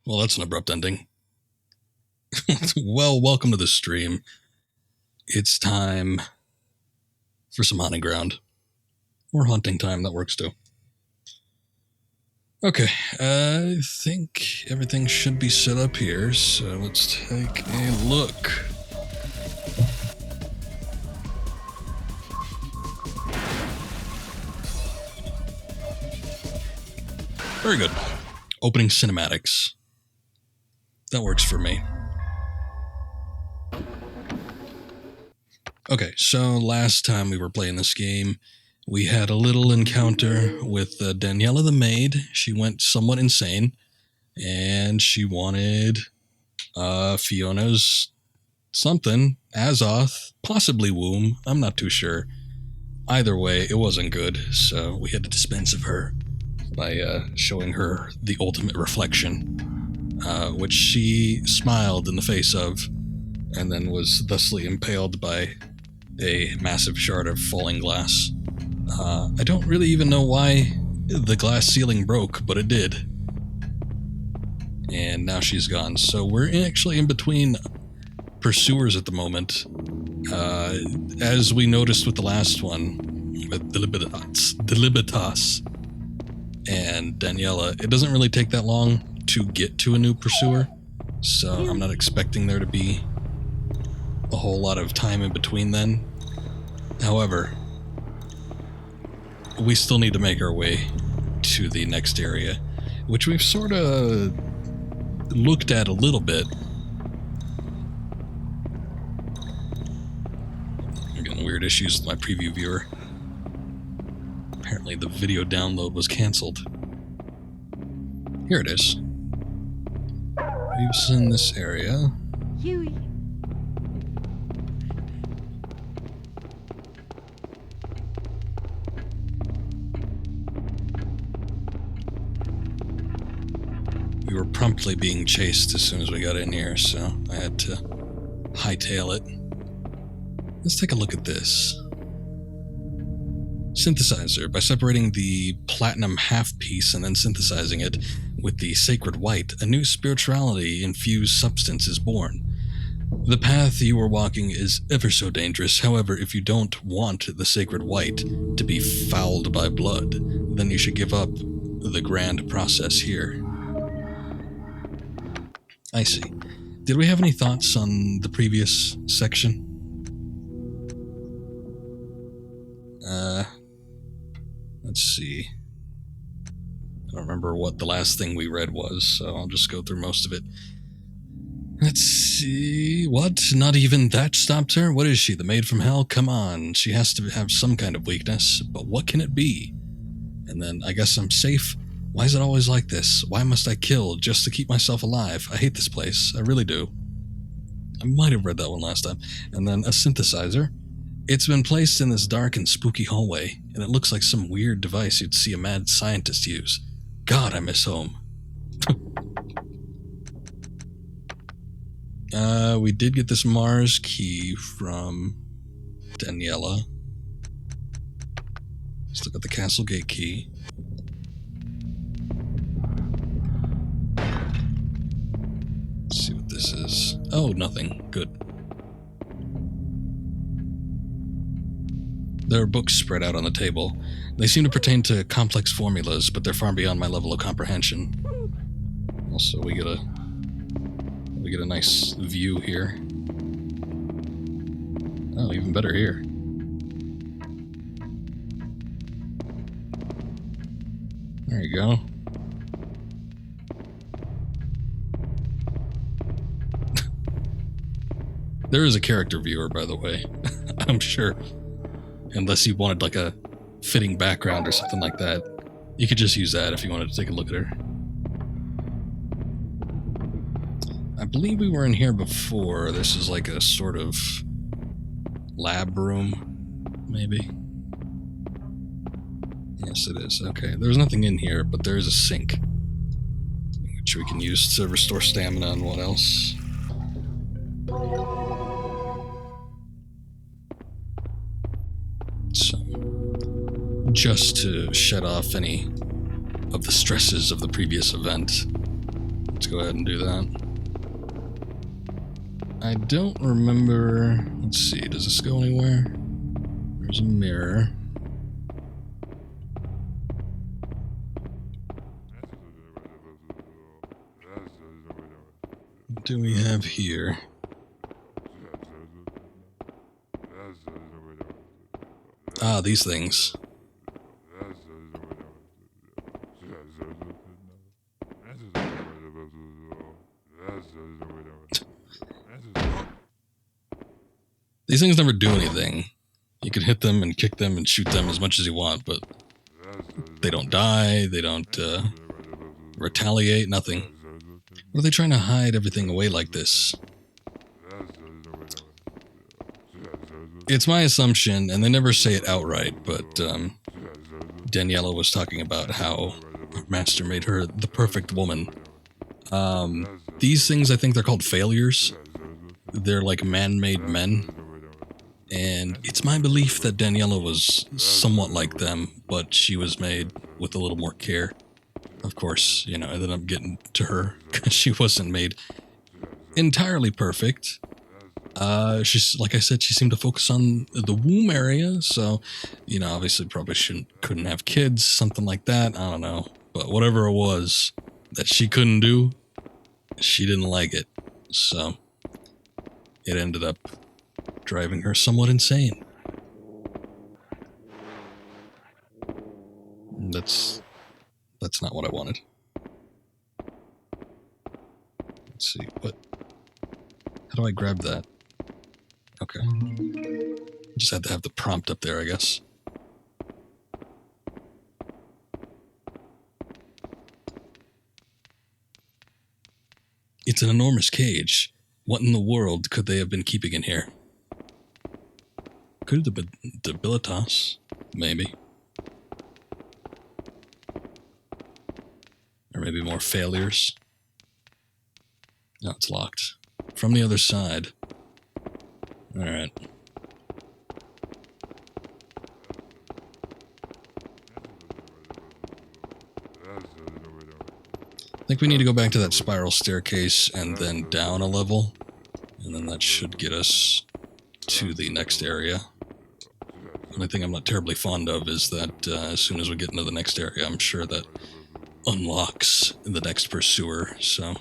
Well, that's an abrupt ending. Well, welcome to the stream. It's time for some hunting ground. Or hunting time, that works too. Okay, I think everything should be set up here, so let's take a look. Very good. Opening cinematics. That works for me. Okay, so last time we were playing this game, we had a little encounter with Daniela the maid. She went somewhat insane, and she wanted Fiona's something, Azoth, possibly womb. I'm not too sure. Either way, it wasn't good, so we had to dispense of her by showing her the ultimate reflection, which she smiled in the face of, and then was thusly impaled by a massive shard of falling glass. I don't really even know why the glass ceiling broke, but it did. And now she's gone. So we're actually in between pursuers at the moment. As we noticed with the last one, with Delibitas and Daniela, it doesn't really take that long to get to a new pursuer, so I'm not expecting there to be a whole lot of time in between then. However, we still need to make our way to the next area, which we've sort of looked at a little bit. I'm getting weird issues with my preview viewer. Apparently the video download was cancelled. Here it is. We've seen this area. Hewie. We were promptly being chased as soon as we got in here, so I had to hightail it. Let's take a look at this. Synthesizer. By separating the platinum half piece and then synthesizing it with the sacred white, a new spirituality-infused substance is born. The path you are walking is ever so dangerous. However, if you don't want the sacred white to be fouled by blood, then you should give up the grand process here. I see. Did we have any thoughts on the previous section? Let's see. I don't remember what the last thing we read was, so I'll just go through most of it. Let's see. What? Not even that stopped her? What is she, the maid from hell? Come on. She has to have some kind of weakness, but what can it be? And then, I guess I'm safe. Why is it always like this? Why must I kill just to keep myself alive? I hate this place. I really do. I might have read that one last time. And then a synthesizer. It's been placed in this dark and spooky hallway, and it looks like some weird device you'd see a mad scientist use. God, I miss home. We did get this Mars key from Daniela. Let's look at the castle gate key. Let's see what this is. Oh, nothing. Good. There are books spread out on the table. They seem to pertain to complex formulas, but they're far beyond my level of comprehension. Also, we get a nice view here. Oh, even better here. There you go. There is a character viewer, by the way. I'm sure. Unless you wanted like a fitting background or something like that. You could just use that if you wanted to take a look at her. I believe we were in here before. This is like a sort of lab room, maybe. Yes, it is. Okay, there's nothing in here, but there is a sink, which we can use to restore stamina and what else. So, just to shed off any of the stresses of the previous event, let's go ahead and do that. I don't remember... Let's see, does this go anywhere? There's a mirror. What do we have here? Ah, these things. These things never do anything. You can hit them and kick them and shoot them as much as you want, but they don't die, they don't retaliate, nothing. What are they trying to hide everything away like this? It's my assumption, and they never say it outright, but Daniela was talking about how her master made her the perfect woman. These things, I think they're called failures. They're like man-made men. And it's my belief that Daniela was somewhat like them, but she was made with a little more care. Of course, you know, I ended up getting to her because she wasn't made entirely perfect. She's, like I said, she seemed to focus on the womb area, so, you know, obviously probably couldn't have kids, something like that, I don't know. But whatever it was that she couldn't do, she didn't like it, so it ended up driving her somewhat insane. That's not what I wanted. Let's see, what? How do I grab that? Okay. Just had to have the prompt up there, I guess. It's an enormous cage. What in the world could they have been keeping in here? Could have been debilitas, maybe. Or maybe more failures. No, it's locked. From the other side. Alright. I think we need to go back to that spiral staircase and then down a level. And then that should get us to the next area. The only thing I'm not terribly fond of is that as soon as we get into the next area, I'm sure that unlocks the next pursuer, so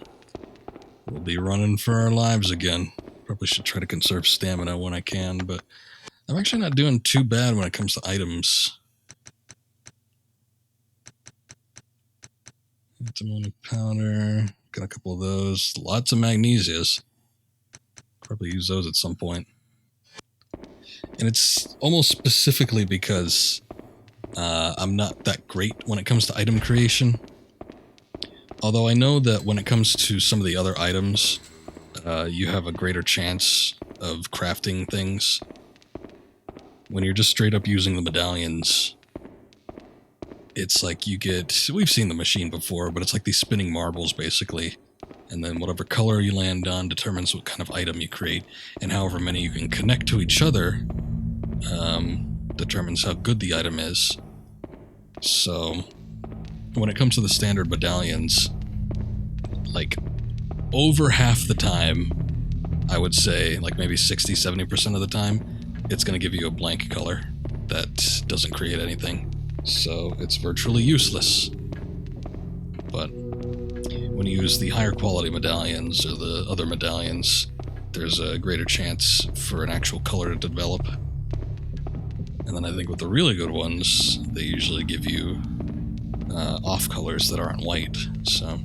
we'll be running for our lives again. Probably should try to conserve stamina when I can, but I'm actually not doing too bad when it comes to items. Antimony powder, got a couple of those, lots of magnesias. Probably use those at some point. And it's almost specifically because I'm not that great when it comes to item creation. Although I know that when it comes to some of the other items, you have a greater chance of crafting things. When you're just straight up using the medallions, it's like you get... We've seen the machine before, but it's like these spinning marbles, basically. And then whatever color you land on determines what kind of item you create, and however many you can connect to each other determines how good the item is. So, when it comes to the standard medallions, like, over half the time, I would say, like maybe 60-70% of the time, it's going to give you a blank color that doesn't create anything. So, it's virtually useless. But when you use the higher quality medallions or the other medallions, there's a greater chance for an actual color to develop. And then I think with the really good ones, they usually give you off colors that aren't white. So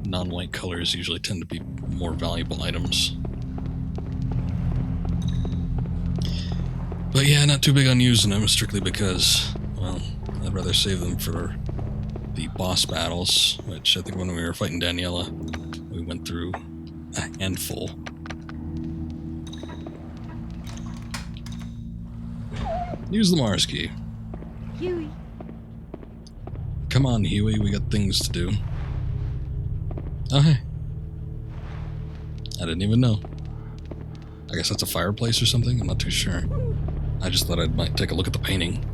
non-white colors usually tend to be more valuable items. But yeah, not too big on using them, strictly because, well, I'd rather save them for the boss battles, which I think when we were fighting Daniela, we went through a handful. Use the Mars key. Hewie. Come on, Hewie, we got things to do. Oh, hey. I didn't even know. I guess that's a fireplace or something? I'm not too sure. I just thought I might take a look at the painting.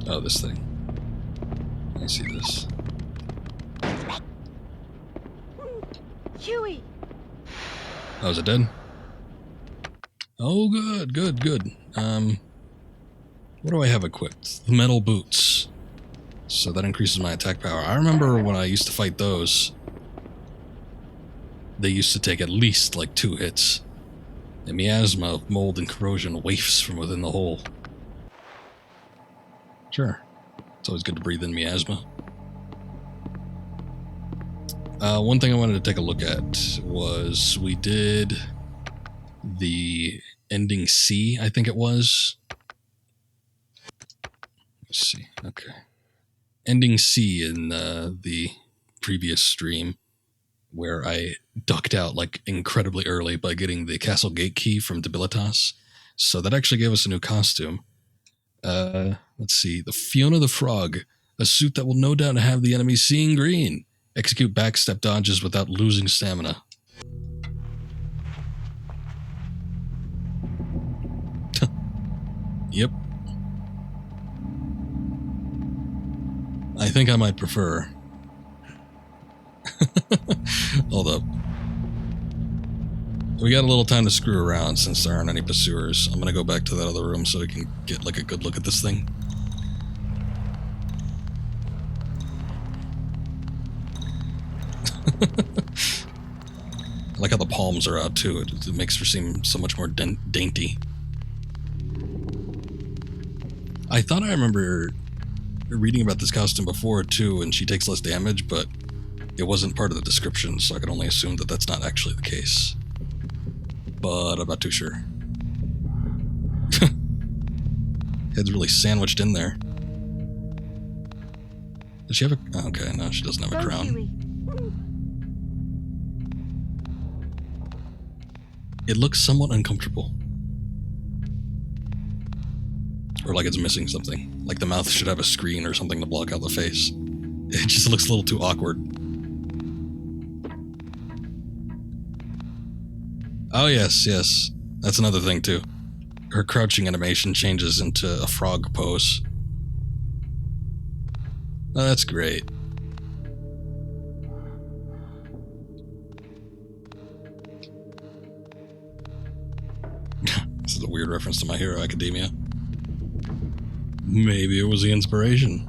Oh, this thing. I see this. Hewie! Oh, is it dead? Oh, good, good, good. What do I have equipped? The metal boots. So that increases my attack power. I remember when I used to fight those, they used to take at least like 2 hits. The miasma of mold and corrosion wafts from within the hole. Sure. It's always good to breathe in miasma. One thing I wanted to take a look at was we did the ending C, I think it was. Let's see. Okay. Ending C in the previous stream, where I ducked out like incredibly early by getting the castle gate key from Debilitas. So that actually gave us a new costume. Let's see. The Fiona the Frog, a suit that will no doubt have the enemy seeing green. Execute backstep dodges without losing stamina. Yep. I think I might prefer. Hold up. We got a little time to screw around since there aren't any pursuers. I'm gonna go back to that other room so we can get like a good look at this thing. I like how the palms are out too. It makes her seem so much more dainty. I thought I remember reading about this costume before too, and she takes less damage, but it wasn't part of the description, so I can only assume that that's not actually the case. But I'm not too sure. Head's really sandwiched in there. Does she have a... Oh, okay, no, she doesn't have a crown. It looks somewhat uncomfortable. Or like it's missing something. Like the mouth should have a screen or something to block out the face. It just looks a little too awkward. Oh, yes, yes. That's another thing, too. Her crouching animation changes into a frog pose. Oh, that's great. This is a weird reference to My Hero Academia. Maybe it was the inspiration.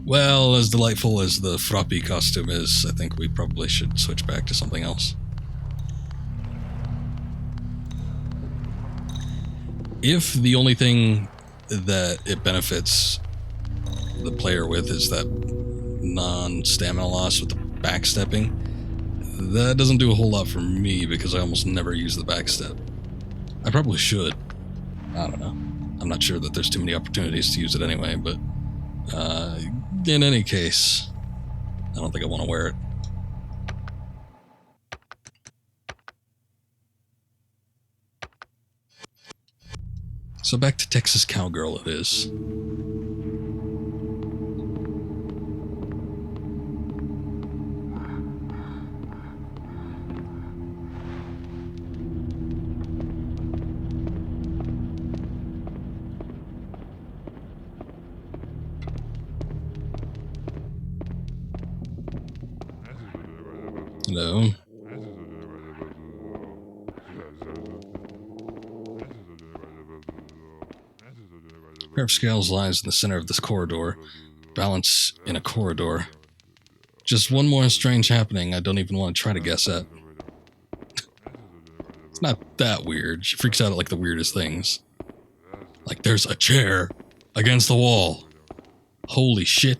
Well, as delightful as the Froppy costume is, I think we probably should switch back to something else. If the only thing that it benefits the player with is that non-stamina loss with the backstepping, that doesn't do a whole lot for me because I almost never use the backstep. I probably should. I don't know. I'm not sure that there's too many opportunities to use it anyway, but in any case, I don't think I want to wear it. So back to Texas Cowgirl it is. Hello. A pair of scales lies in the center of this corridor, balanced in a corridor. Just one more strange happening I don't even want to try to guess at. It's not that weird. She freaks out at like the weirdest things. Like there's a chair against the wall. Holy shit.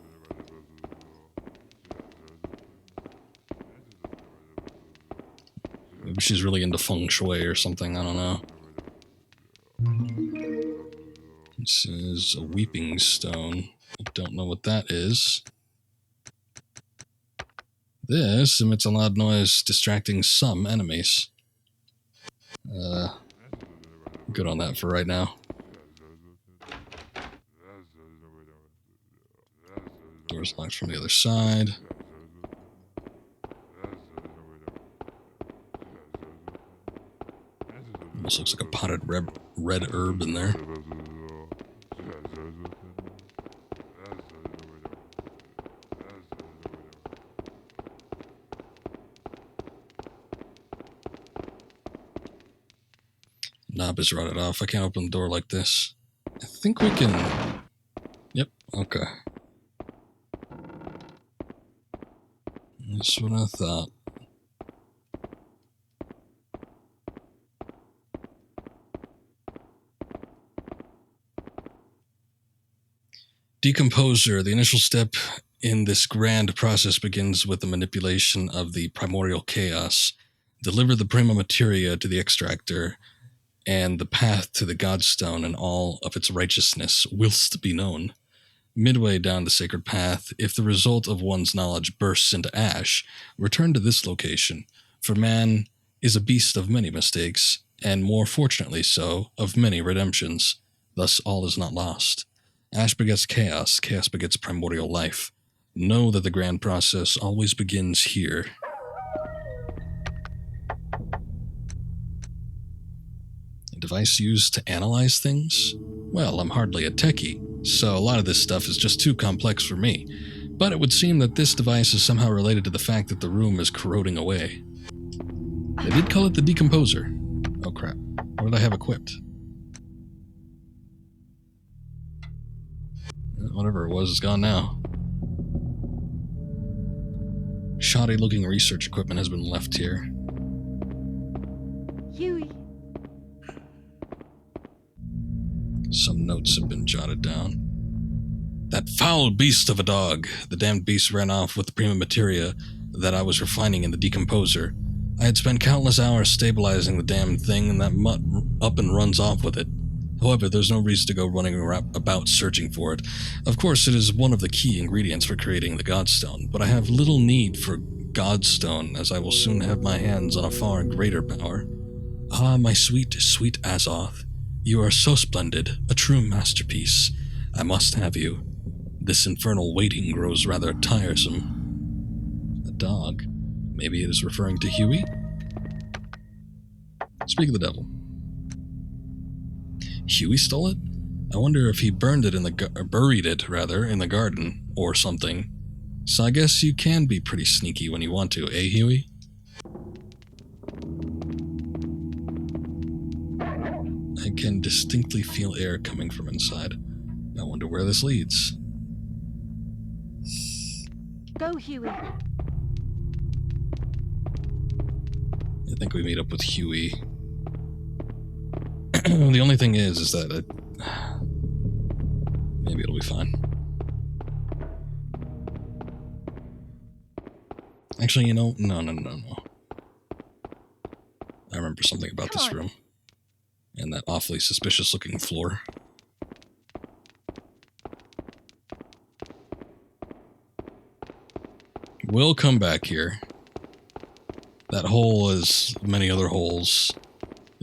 Maybe she's really into feng shui or something, I don't know. This is a weeping stone. I don't know what that is. This emits a loud noise, distracting some enemies. Good on that for right now. Door's locked from the other side. Almost looks like a potted red herb in there. Knob is rotted off. I can't open the door like this. I think we can... Yep, okay. That's what I thought. Decomposer. The initial step in this grand process begins with the manipulation of the primordial chaos. Deliver the prima materia to the extractor, and the path to the Godstone and all of its righteousness whilst be known. Midway down the sacred path, if the result of one's knowledge bursts into ash, return to this location, for man is a beast of many mistakes, and more fortunately so, of many redemptions. Thus all is not lost. Ash begets chaos, chaos begets primordial life. Know that the grand process always begins here. A device used to analyze things? Well, I'm hardly a techie, so a lot of this stuff is just too complex for me. But it would seem that this device is somehow related to the fact that the room is corroding away. They did call it the Decomposer. Oh crap. What did I have equipped? Whatever it was is gone now. Shoddy looking research equipment has been left here. Hewie. Some notes have been jotted down. That foul beast of a dog. The damned beast ran off with the prima materia that I was refining in the Decomposer. I had spent countless hours stabilizing the damned thing, and that mutt up and runs off with it. However, there's no reason to go running about searching for it. Of course, it is one of the key ingredients for creating the Godstone, but I have little need for Godstone, as I will soon have my hands on a far greater power. Ah, my sweet, sweet Azoth, you are so splendid, a true masterpiece. I must have you. This infernal waiting grows rather tiresome. A dog. Maybe it is referring to Hewie? Speak of the devil. Hewie stole it? I wonder if he burned it in the buried it in the garden or something. So I guess you can be pretty sneaky when you want to, eh, Hewie? I can distinctly feel air coming from inside. I wonder where this leads. Go, Hewie. I think we meet up with Hewie. The only thing is that maybe it'll be fine. Actually, you know, no. I remember something about this room. And that awfully suspicious-looking floor. We'll come back here. That hole, as many other holes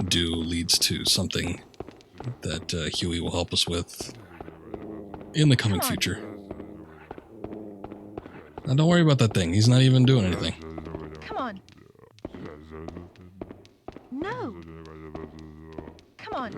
do, leads to something that Hewie will help us with in the coming future. Now, don't worry about that thing. He's not even doing anything. Come on. No. Come on.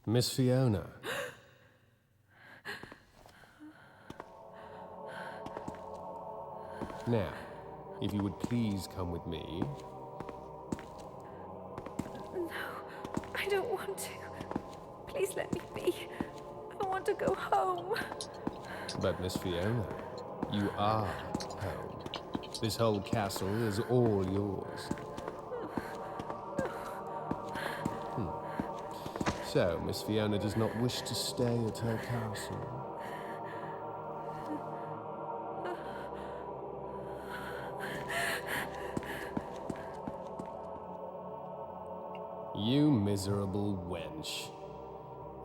Miss Fiona. Now, if you would please come with me. No, I don't want to. Please let me be. I want to go home. But Miss Fiona, you are home. This whole castle is all yours. So, Miss Fiona does not wish to stay at her castle. You miserable wench.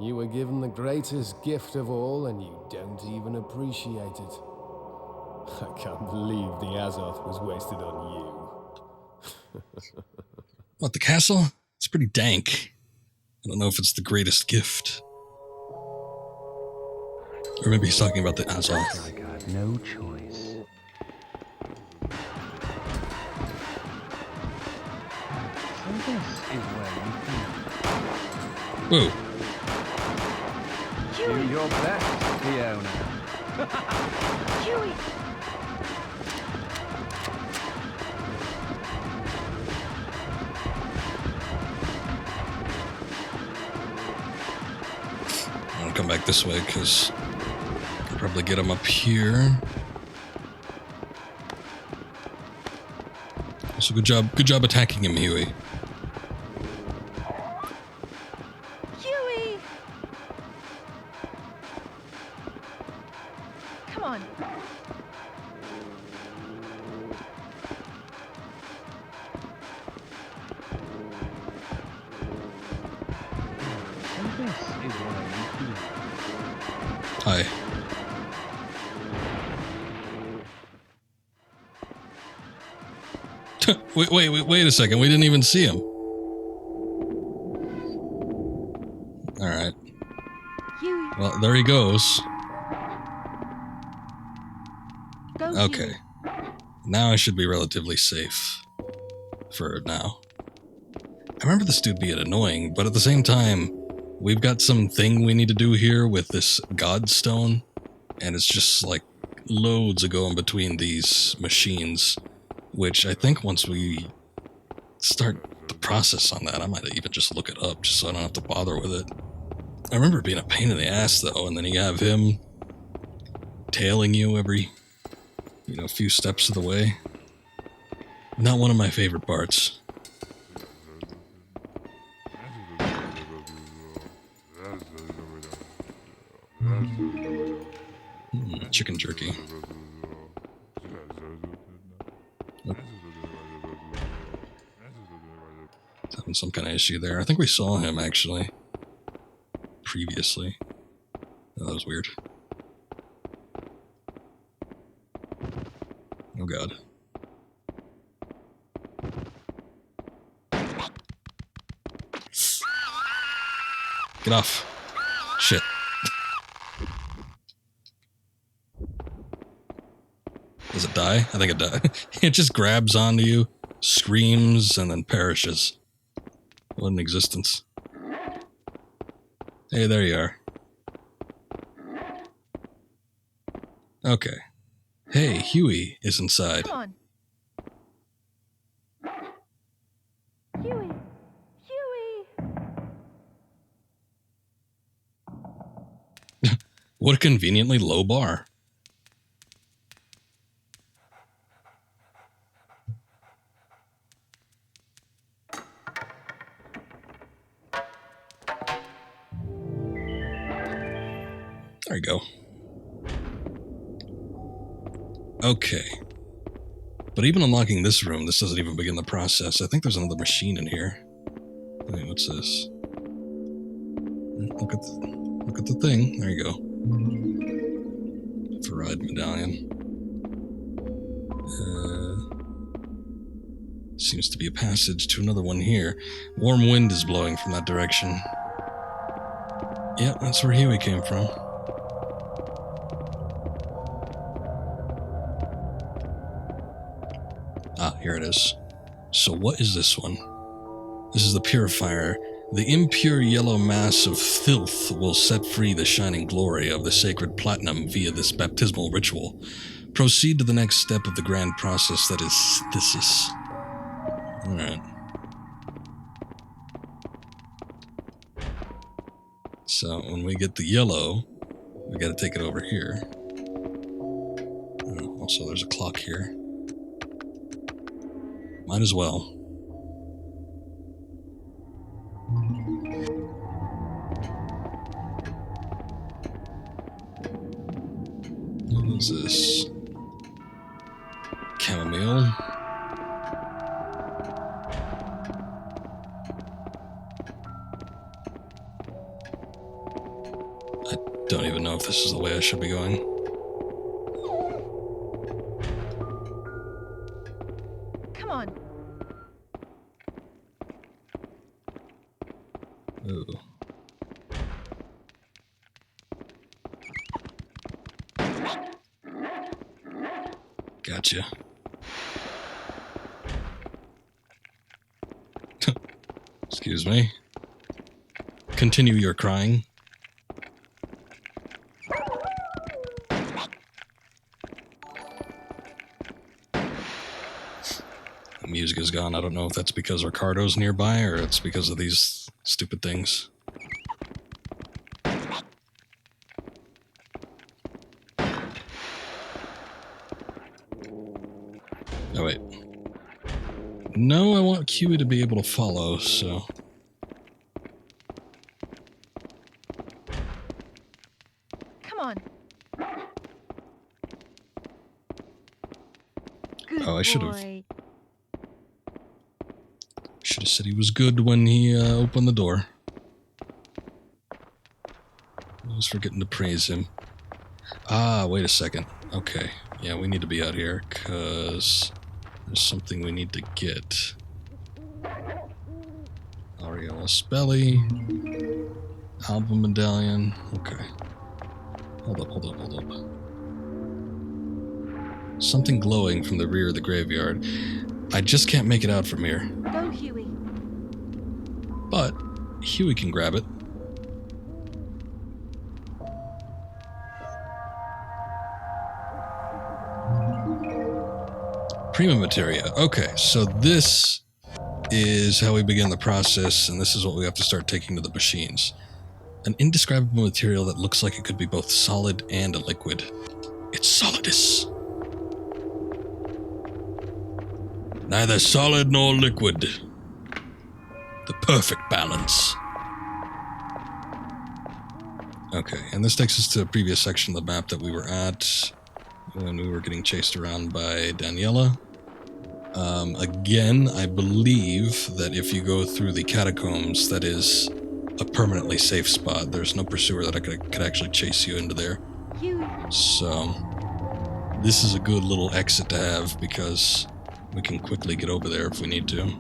You were given the greatest gift of all, and you don't even appreciate it. I can't believe the Azoth was wasted on you. What, the castle? It's pretty dank. I don't know if it's the greatest gift. Or maybe he's talking about the Azoth. no choice. So this is where you think. Whoa. Do your best, Fiona. Huey! I'm gonna come back this way because I can probably get him up here. So good job attacking him, Hewie. Huey! Come on. So this is where you think. Hi. wait a second. We didn't even see him. Alright. Huey, Well, there he goes. go Okay. Huey. Now I should be relatively safe. For now. I remember this dude being annoying, but at the same time, we've got something we need to do here with this Godstone, and it's just like loads of going between these machines, which I think once we start the process on that, I might even just look it up just so I don't have to bother with it. I remember it being a pain in the ass though, and then you have him tailing you every, few steps of the way. Not one of my favorite parts. Chicken jerky. Oh. Having some kind of issue there. I think we saw him actually previously. Oh, that was weird. Oh god. Get off. Shit. Does it die? I think it dies. It just grabs onto you, screams, and then perishes. What an existence. Hey, there you are. Okay. Hey, Hewie is inside. Come on. Huey! Huey! What a conveniently low bar. There you go. Okay. But even unlocking this room, this doesn't even begin the process. I think there's another machine in here. Wait, what's this? Look at the thing. There you go. Ferride medallion. Seems to be a passage to another one here. Warm wind is blowing from that direction. Yep, that's where Hewie came from. Ah, here it is. So what is this one? This is the purifier. The impure yellow mass of filth will set free the shining glory of the sacred platinum via this baptismal ritual. Proceed to the next step of the grand process, that is synthesis. Alright. So when we get the yellow, we gotta take it over here. Oh, also, there's a clock here. Might as well. What is this? Chamomile. I don't even know if this is the way I should be going. Come on. Ooh. Gotcha. Excuse me. Continue your crying. The music is gone. I don't know if that's because Ricardo's nearby or it's because of these stupid things. Oh, wait. No, I want Huey to be able to follow, so... Come on. Good Oh, I should have boy. said he was good when he opened the door. I was forgetting to praise him. Ah, wait a second. Okay. Yeah, we need to be out here, because there's something we need to get. Aureolus Belli. Album medallion. Okay. Hold up. Something glowing from the rear of the graveyard. I just can't make it out from here. Go, Huey. But Huey can grab it. Prima materia. Okay, so this is how we begin the process, and this is what we have to start taking to the machines. An indescribable material that looks like it could be both solid and a liquid. It's solidus. Neither solid nor liquid. The perfect balance. Okay, and this takes us to a previous section of the map that we were at when we were getting chased around by Daniela. Again, I believe that if you go through the catacombs, that is a permanently safe spot. There's no pursuer that could actually chase you into there. Huey. So, this is a good little exit to have because we can quickly get over there if we need to.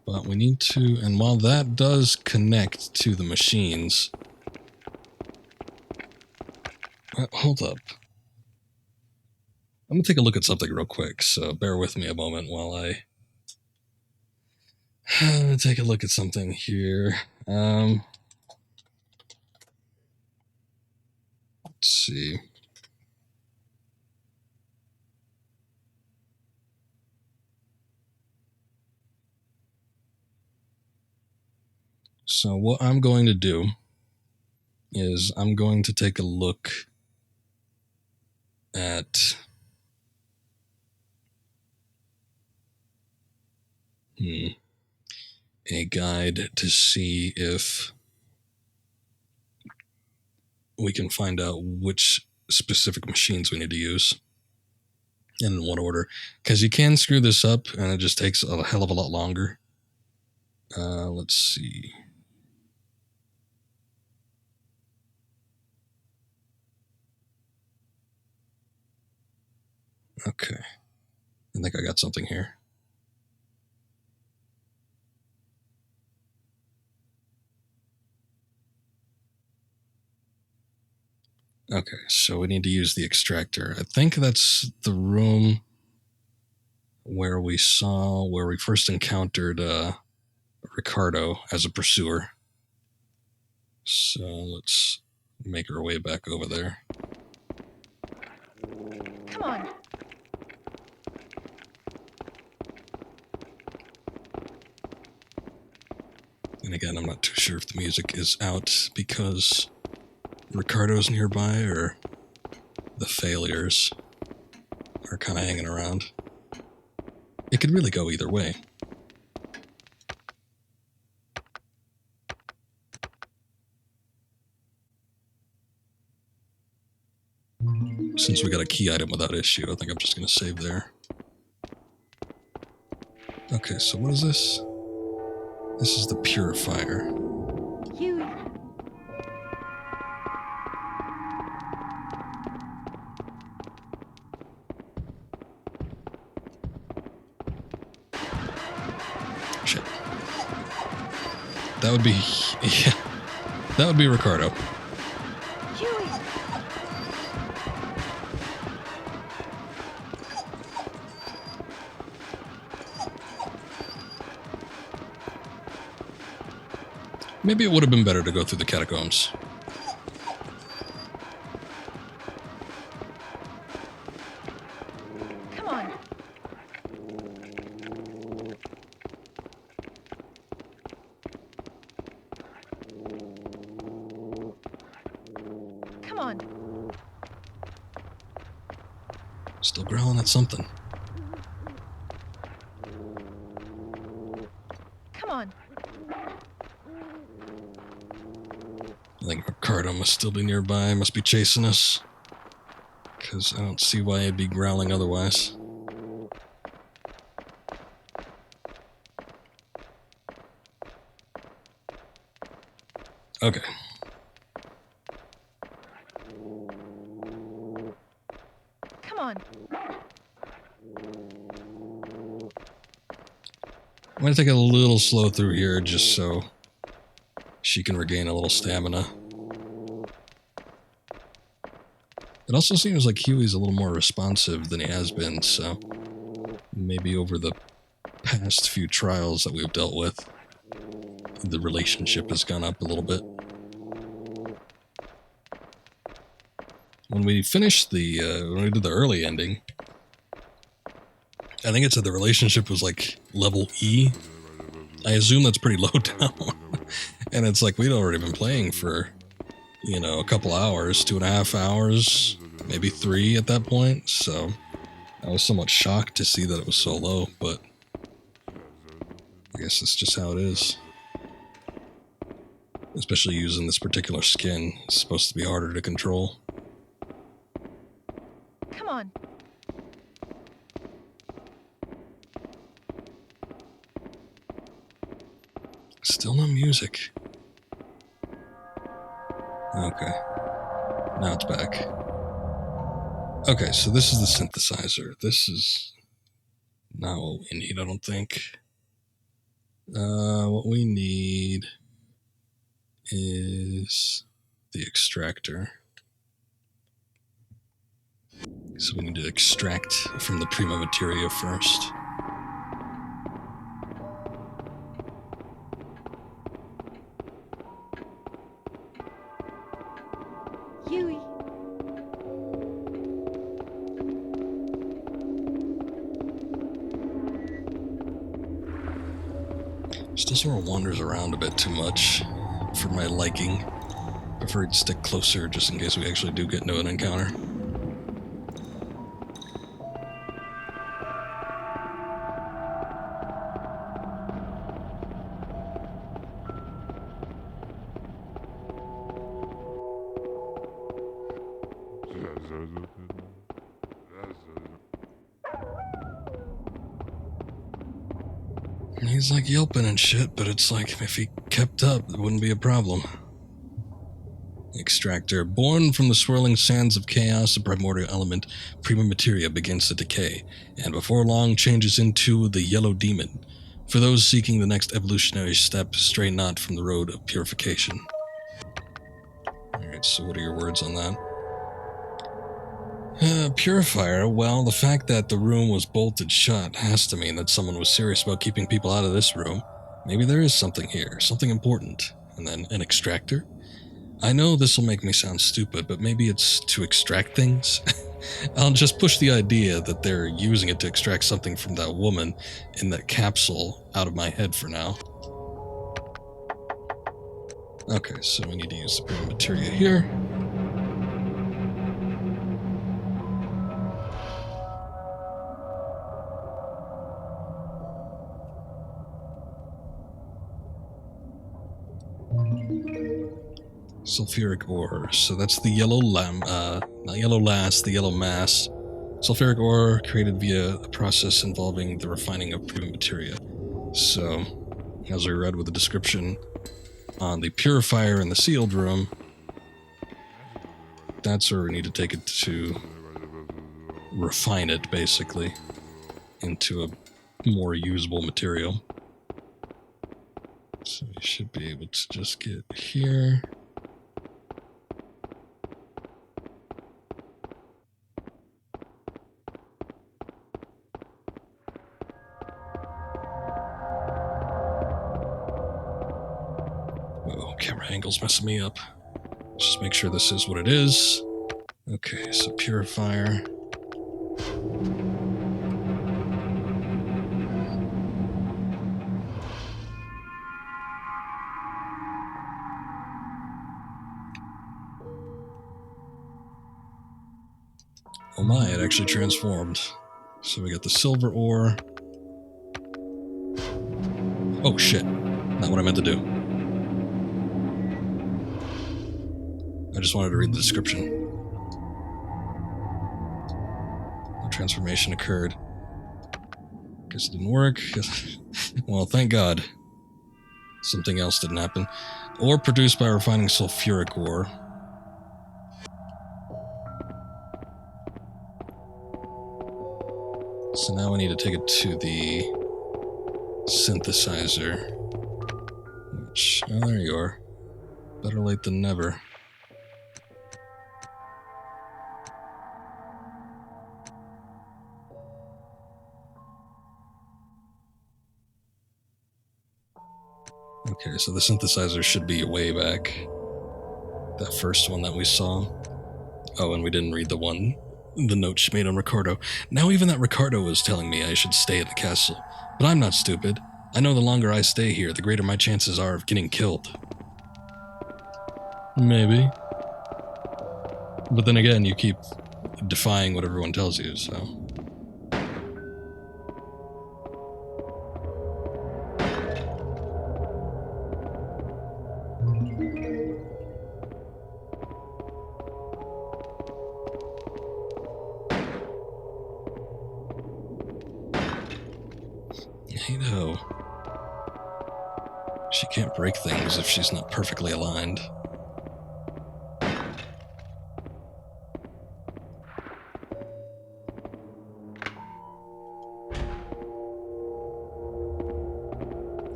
But we need to, and while that does connect to the machines... hold up. I'm going to take a look at something real quick, so bear with me a moment while I take a look at something here. Let's see. So what I'm going to do is I'm going to take a look at a guide to see if we can find out which specific machines we need to use and in what order. Because you can screw this up and it just takes a hell of a lot longer. Let's see. Okay. I think I got something here. Okay, so we need to use the extractor. I think that's the room where we first encountered Ricardo as a pursuer. So let's make our way back over there. Come on. And again, I'm not too sure if the music is out because Ricardo's nearby or the failures are kind of hanging around. It could really go either way. Since we got a key item without issue, I think I'm just going to save there. Okay, so what is this? This is the purifier. Huey. Shit. That would be... yeah. That would be Ricardo. Huey. Maybe it would have been better to go through the catacombs. Come on. Come on. Still growling at something. Come on. I think Ricardo must still be nearby, must be chasing us. Because I don't see why he'd be growling otherwise. Okay. Come on. I'm going to take it a little slow through here just so she can regain a little stamina. It also seems like Huey's a little more responsive than he has been, so maybe over the past few trials that we've dealt with, the relationship has gone up a little bit. When we finished the, when we did the early ending, I think it said the relationship was like level E. I assume that's pretty low down. And it's like we'd already been playing for, you know, a couple hours, 2.5 hours, maybe 3 at that point. So I was somewhat shocked to see that it was so low, but I guess that's just how it is. Especially using this particular skin. It's supposed to be harder to control. Come on. Still no music. Okay. Now it's back. Okay, so this is the synthesizer. This is not what we need, I don't think. What we need is the extractor. So we need to extract from the prima materia first. Huey. Still sort of wanders around a bit too much for my liking. Prefer to stick closer just in case we actually do get into an encounter. He's like yelping and shit, but it's like if he kept up, it wouldn't be a problem. Extractor. Born from the swirling sands of chaos, the primordial element, prima materia begins to decay, and before long changes into the yellow demon. For those seeking the next evolutionary step, stray not from the road of purification. Alright, so what are your words on that? Purifier, well, the fact that the room was bolted shut has to mean that someone was serious about keeping people out of this room. Maybe there is something here, something important. And then an extractor? I know this will make me sound stupid, but maybe it's to extract things? I'll just push the idea that they're using it to extract something from that woman in that capsule out of my head for now. Okay, so we need to use the prima materia here. Sulfuric ore. So that's the yellow not yellow lass, the yellow mass. Sulfuric ore created via a process involving the refining of prima materia. So, as we read with the description on the purifier in the sealed room, that's where we need to take it to refine it, basically, into a more usable material. So we should be able to just get here. title's messing me up. Let's just make sure this is what it is. Okay, so purifier. Oh my, it actually transformed. So we got the silver ore. Oh shit, not what I meant to do. I just wanted to read the description. No transformation occurred. Guess it didn't work. Well, thank God. Something else didn't happen. Ore produced by refining sulfuric ore. So now we need to take it to the synthesizer. Which, oh, there you are. Better late than never. Okay, so the synthesizer should be way back. That first one that we saw. Oh, and we didn't read the note she made on Ricardo. Now even that Ricardo was telling me I should stay at the castle. But I'm not stupid. I know the longer I stay here, the greater my chances are of getting killed. Maybe. But then again, you keep defying what everyone tells you, so... You know, she can't break things if she's not perfectly aligned.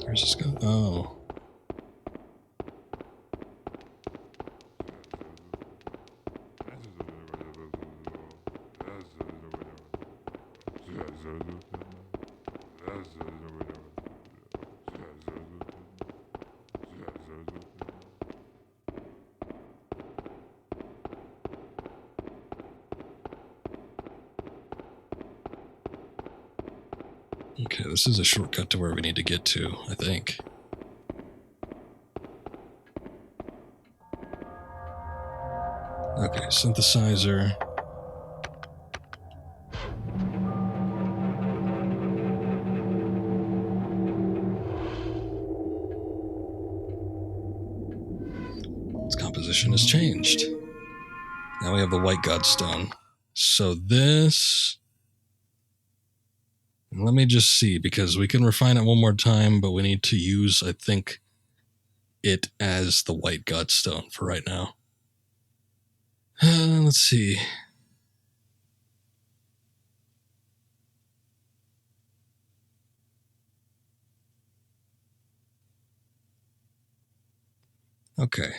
Where's this go? Oh. Okay, this is a shortcut to where we need to get to, I think. Okay, synthesizer. Its composition has changed. Now we have the white godstone. So this... Let me just see, because we can refine it one more time, but we need to use, I think, it as the white godstone for right now. Let's see. Okay.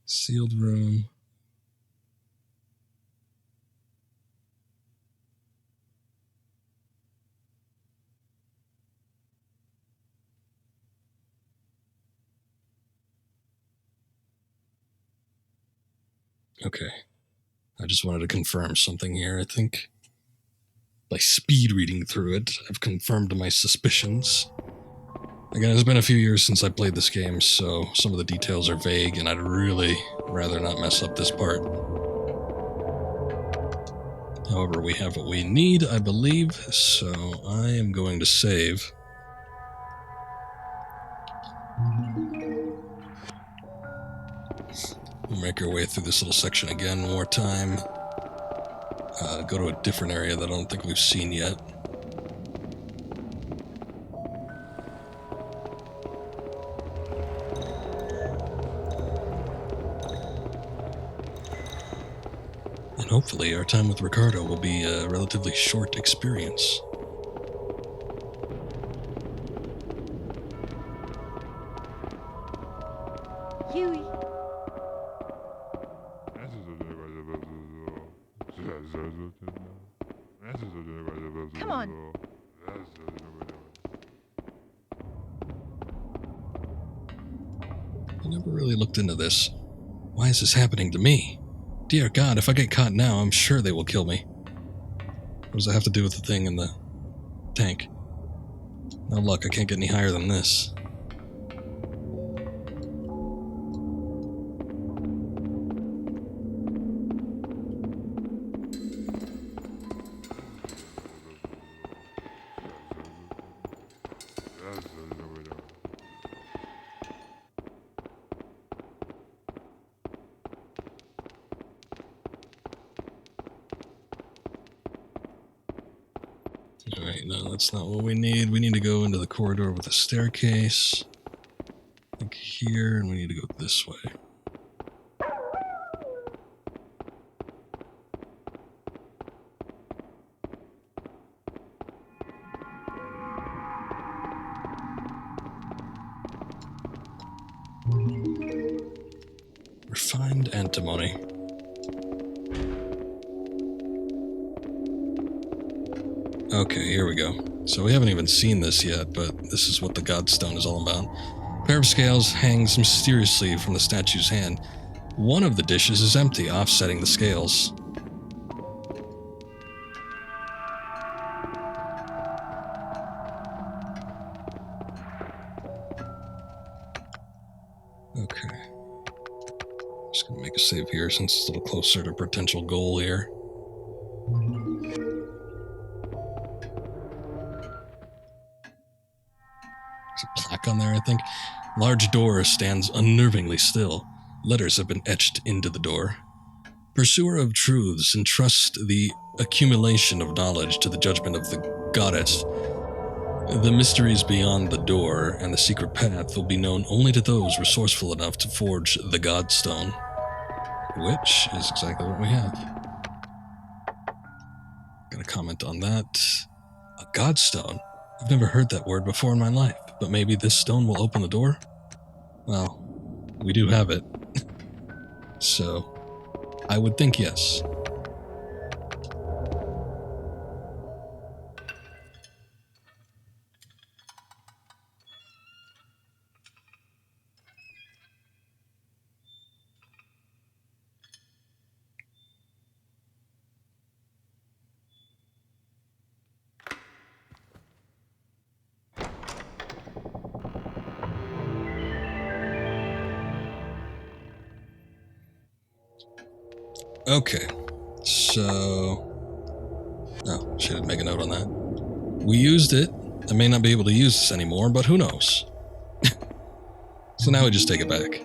Sealed room. Okay. I just wanted to confirm something here, I think. By speed reading through it, I've confirmed my suspicions. Again, it's been a few years since I played this game, so some of the details are vague, and I'd really rather not mess up this part. However, we have what we need, I believe, so I am going to save. We'll make our way through this little section again one more time. Go to a different area that I don't think we've seen yet. And hopefully our time with Ricardo will be a relatively short experience. Hewie. Come on. I never really looked into this. Why is this happening to me? Dear God, if I get caught now, I'm sure they will kill me. What does that have to do with the thing in the tank? No luck, I can't get any higher than this. Alright, no, that's not what we need. We need to go into the corridor with a staircase. Like here, and we need to go this way. Refined antimony. Okay, here we go. So we haven't even seen this yet, but this is what the Godstone is all about. A pair of scales hangs mysteriously from the statue's hand. One of the dishes is empty, offsetting the scales. Okay. Just gonna make a save here since it's a little closer to potential goal here. There's a plaque on there, I think. Large door stands unnervingly still. Letters have been etched into the door. Pursuer of truths, entrust the accumulation of knowledge to the judgment of the goddess. The mysteries beyond the door and the secret path will be known only to those resourceful enough to forge the Godstone. Which is exactly what we have. Gonna comment on that. A Godstone? I've never heard that word before in my life, but maybe this stone will open the door? Well, we do have it. So, I would think yes. Okay, so... Oh, should make a note on that. We used it. I may not be able to use this anymore, but who knows? So now we just take it back.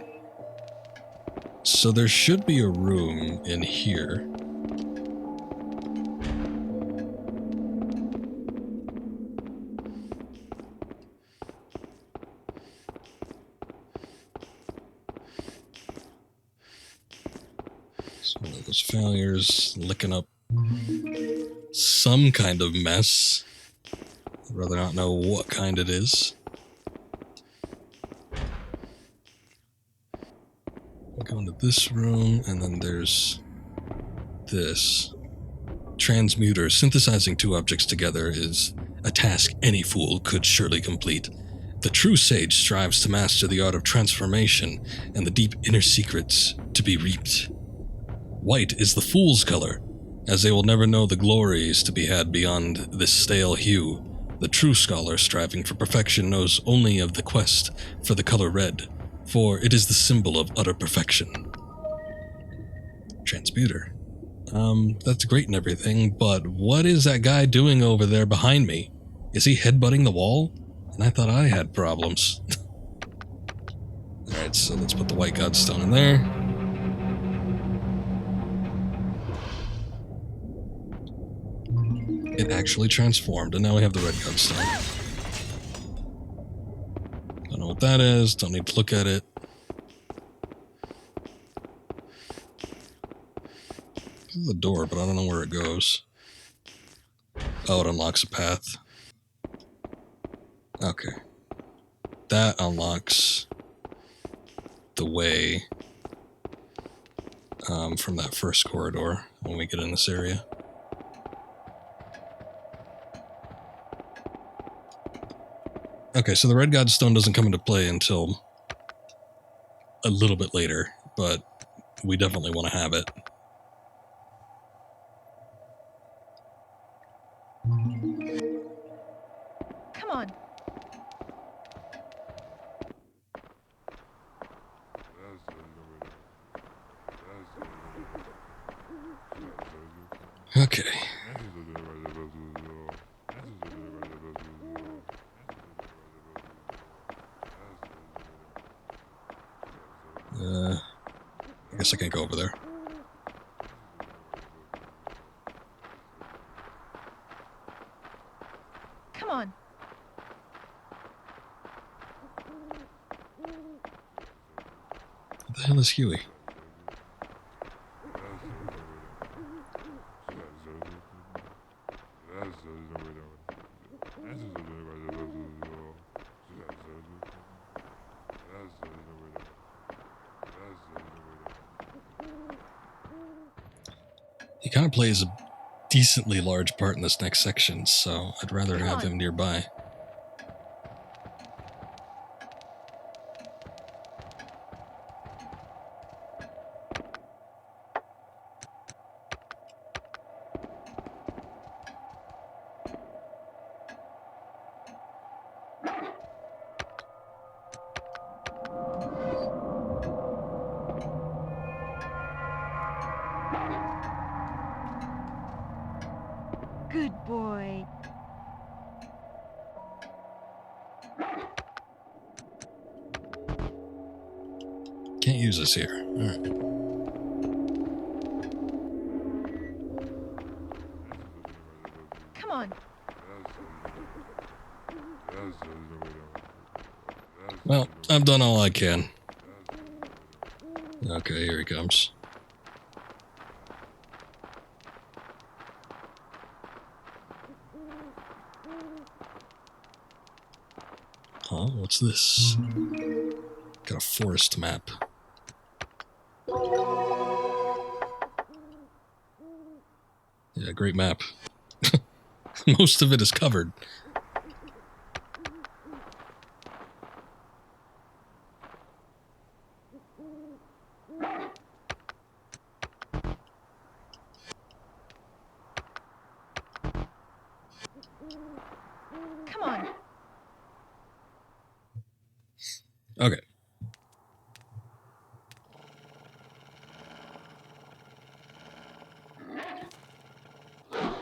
So there should be a room in here. So one of those failures, licking up some kind of mess. I'd rather not know what kind it is. Go into this room, and then there's this. Transmuter. Synthesizing two objects together is a task any fool could surely complete. The true sage strives to master the art of transformation and the deep inner secrets to be reaped. White is the fool's color, as they will never know the glories to be had beyond this stale hue. The true scholar striving for perfection knows only of the quest for the color red, for it is the symbol of utter perfection. Transmuter. That's great and everything, but what is that guy doing over there behind me? Is he headbutting the wall? And I thought I had problems. Alright, so let's put the white godstone in there. It actually transformed, and now we have the red godstone. Don't know what that is, don't need to look at it. This is the door, but I don't know where it goes. Oh, it unlocks a path. Okay. That unlocks the way from that first corridor when we get in this area. Okay, so the red godstone doesn't come into play until a little bit later, but we definitely want to have it. Come on. Okay. I guess I can't go over there. Come on. What the hell is Hewie? He kind of plays a decently large part in this next section, so I'd rather have him nearby. Good boy. Can't use this here. All right. Come on. Well, I've done all I can. Okay, here he comes. Huh? What's this? Got a forest map. Yeah, great map. Most of it is covered. Come on. Okay.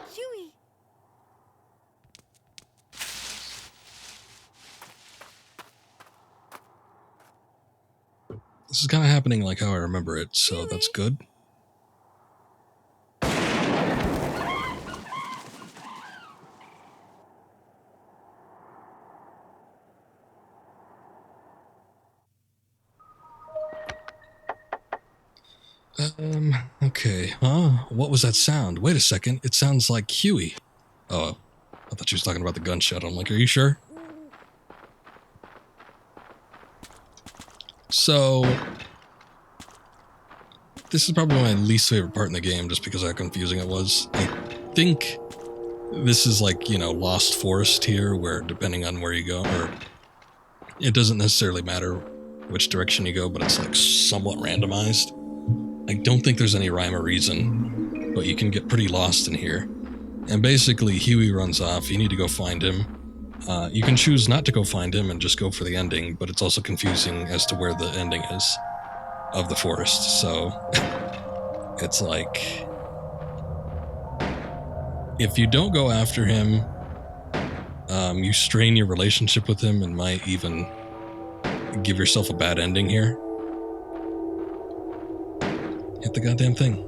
Hewie! This is kind of happening like how I remember it, so that's good. Okay. Huh? What was that sound? Wait a second. It sounds like Hewie. Oh, I thought she was talking about the gunshot. I'm like, are you sure? So, this is probably my least favorite part in the game, just because of how confusing it was. I think this is like, you know, Lost Forest here, where depending on where you go, or it doesn't necessarily matter which direction you go, but it's like somewhat randomized. I don't think there's any rhyme or reason, but you can get pretty lost in here. And basically, Hewie runs off. You need to go find him. You can choose not to go find him and just go for the ending, but it's also confusing as to where the ending is of the forest. So it's like, if you don't go after him, you strain your relationship with him and might even give yourself a bad ending here. Hit the goddamn thing.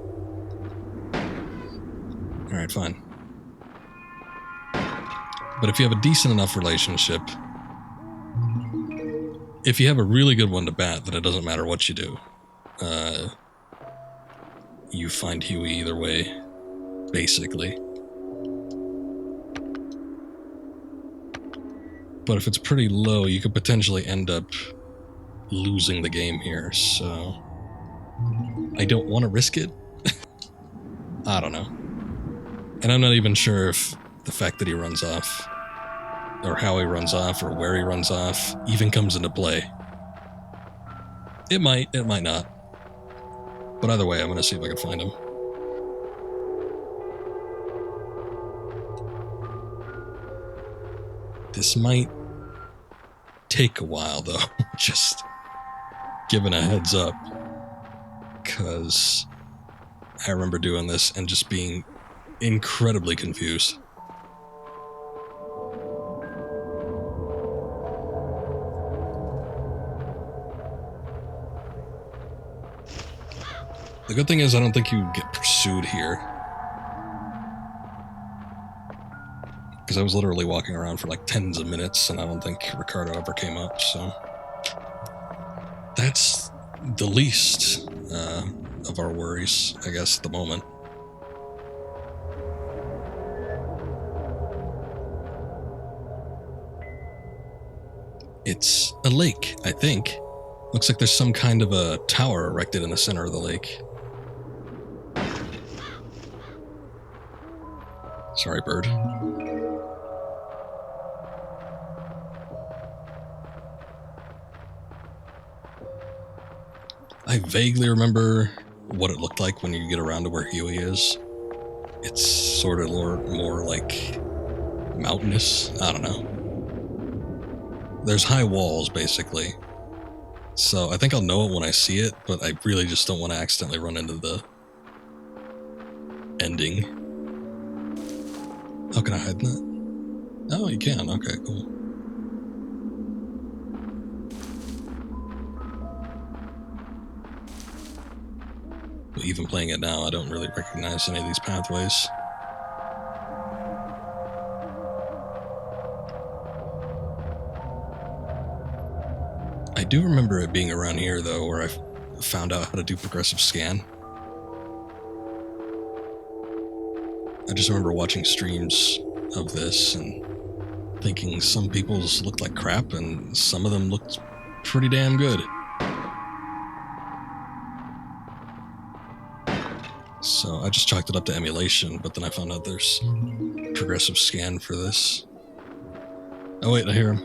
Alright, fine. But if you have a decent enough relationship, if you have a really good one to bat, then it doesn't matter what you do. You find Hewie either way, basically. But if it's pretty low, you could potentially end up losing the game here, so I don't want to risk it. I don't know. And I'm not even sure if the fact that he runs off, or how he runs off, or where he runs off, even comes into play. It might not. But either way, I'm going to see if I can find him. This might take a while, though. Just giving a heads up. Because I remember doing this and just being incredibly confused. The good thing is I don't think you get pursued here. Because I was literally walking around for like tens of minutes and I don't think Ricardo ever came up, so... That's the least of our worries, I guess, at the moment. It's a lake, I think. Looks like there's some kind of a tower erected in the center of the lake. Sorry, bird. I vaguely remember what it looked like when you get around to where Hewie is. It's sort of more like mountainous. I don't know. There's high walls, basically. So I think I'll know it when I see it, but I really just don't want to accidentally run into the ending. How can I hide that? Oh, you can. Okay, cool. But even playing it now, I don't really recognize any of these pathways. I do remember it being around here, though, where I found out how to do progressive scan. I just remember watching streams of this and thinking some people's looked like crap and some of them looked pretty damn good. So I just chalked it up to emulation, but then I found out there's progressive scan for this. Oh wait, I hear him.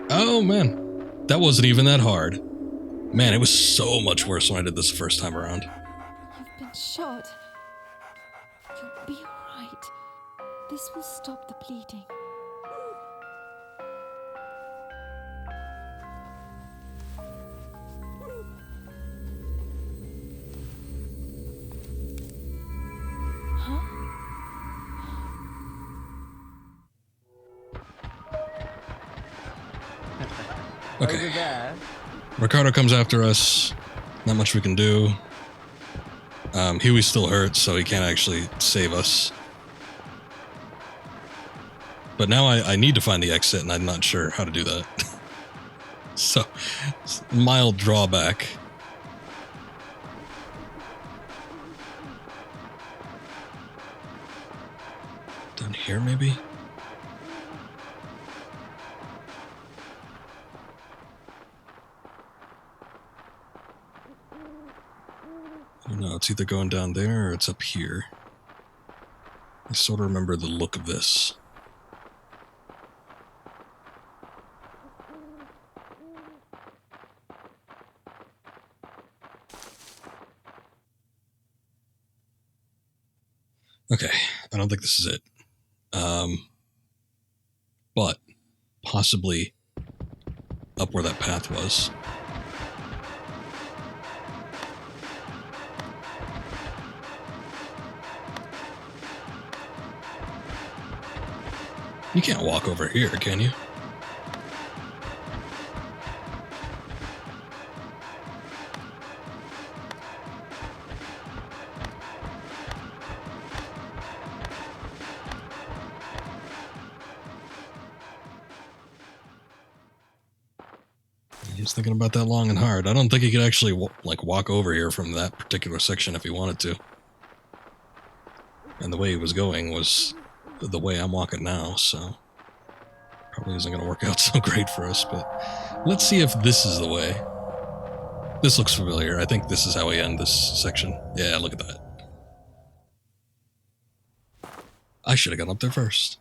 Oh man, that wasn't even that hard. Man, it was so much worse when I did this the first time around. You've been shot. You'll be alright. This will stop the bleeding. Okay. Over there. Ricardo comes after us. Not much we can do. Huey's still hurt, so he can't actually save us. But now I need to find the exit, and I'm not sure how to do that. So, mild drawback. Down here, maybe? I don't know, it's either going down there or it's up here. I sort of remember the look of this. Okay, I don't think this is it. But possibly up where that path was. You can't walk over here, can you? He's thinking about that long and hard. I don't think he could actually walk over here from that particular section if he wanted to. And the way he was going was the way I'm walking now, so probably isn't going to work out so great for us, but let's see if this is the way. This looks familiar. I think this is how we end this section. Yeah, look at that. I should have gone up there first.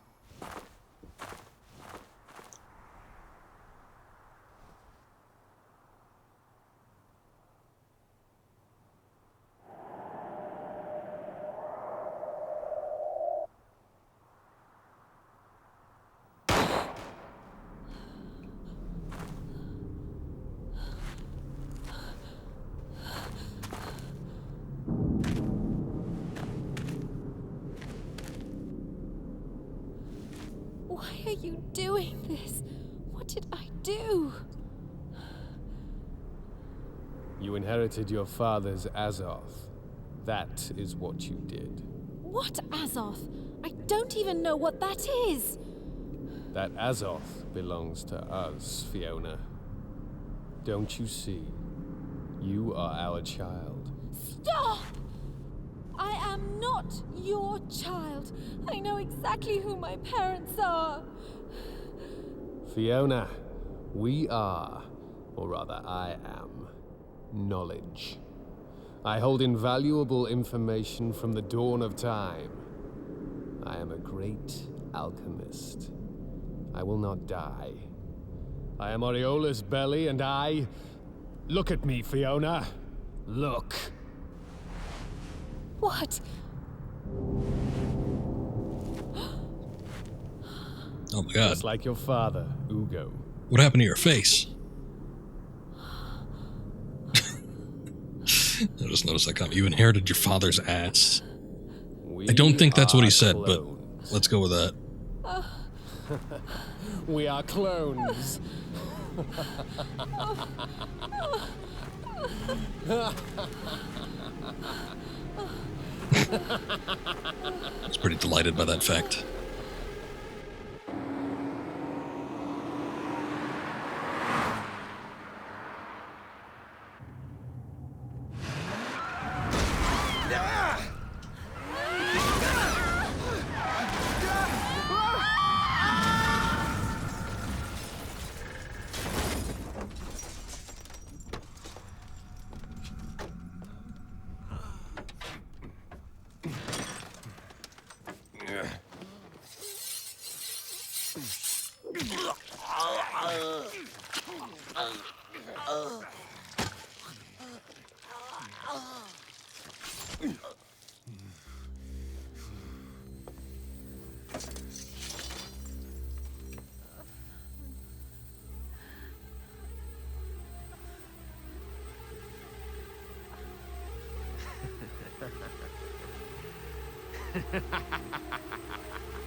are you doing this? What did I do? You inherited your father's Azoth. That is what you did. What Azoth? I don't even know what that is. That Azoth belongs to us, Fiona. Don't you see? You are our child. Stop! I am not your child. I know exactly who my parents are. Fiona, we are, or rather I am, knowledge. I hold invaluable information from the dawn of time. I am a great alchemist. I will not die. I am Oriola's Belli, and I... Look at me, Fiona. Look. What? Oh my god. Just like your father, Ugo. What happened to your face? I just noticed that comment. You inherited your father's ass. I don't think that's what he said, but let's go with that. We are clones. I was pretty delighted by that fact.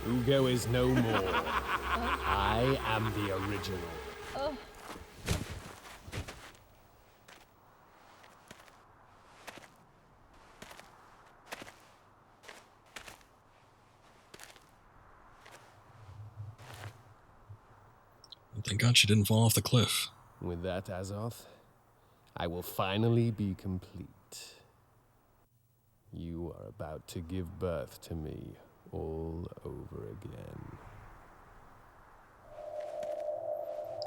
Ugo is no more. I am the original. Thank God she didn't fall off the cliff. With that, Azoth, I will finally be complete. You are about to give birth to me all over again.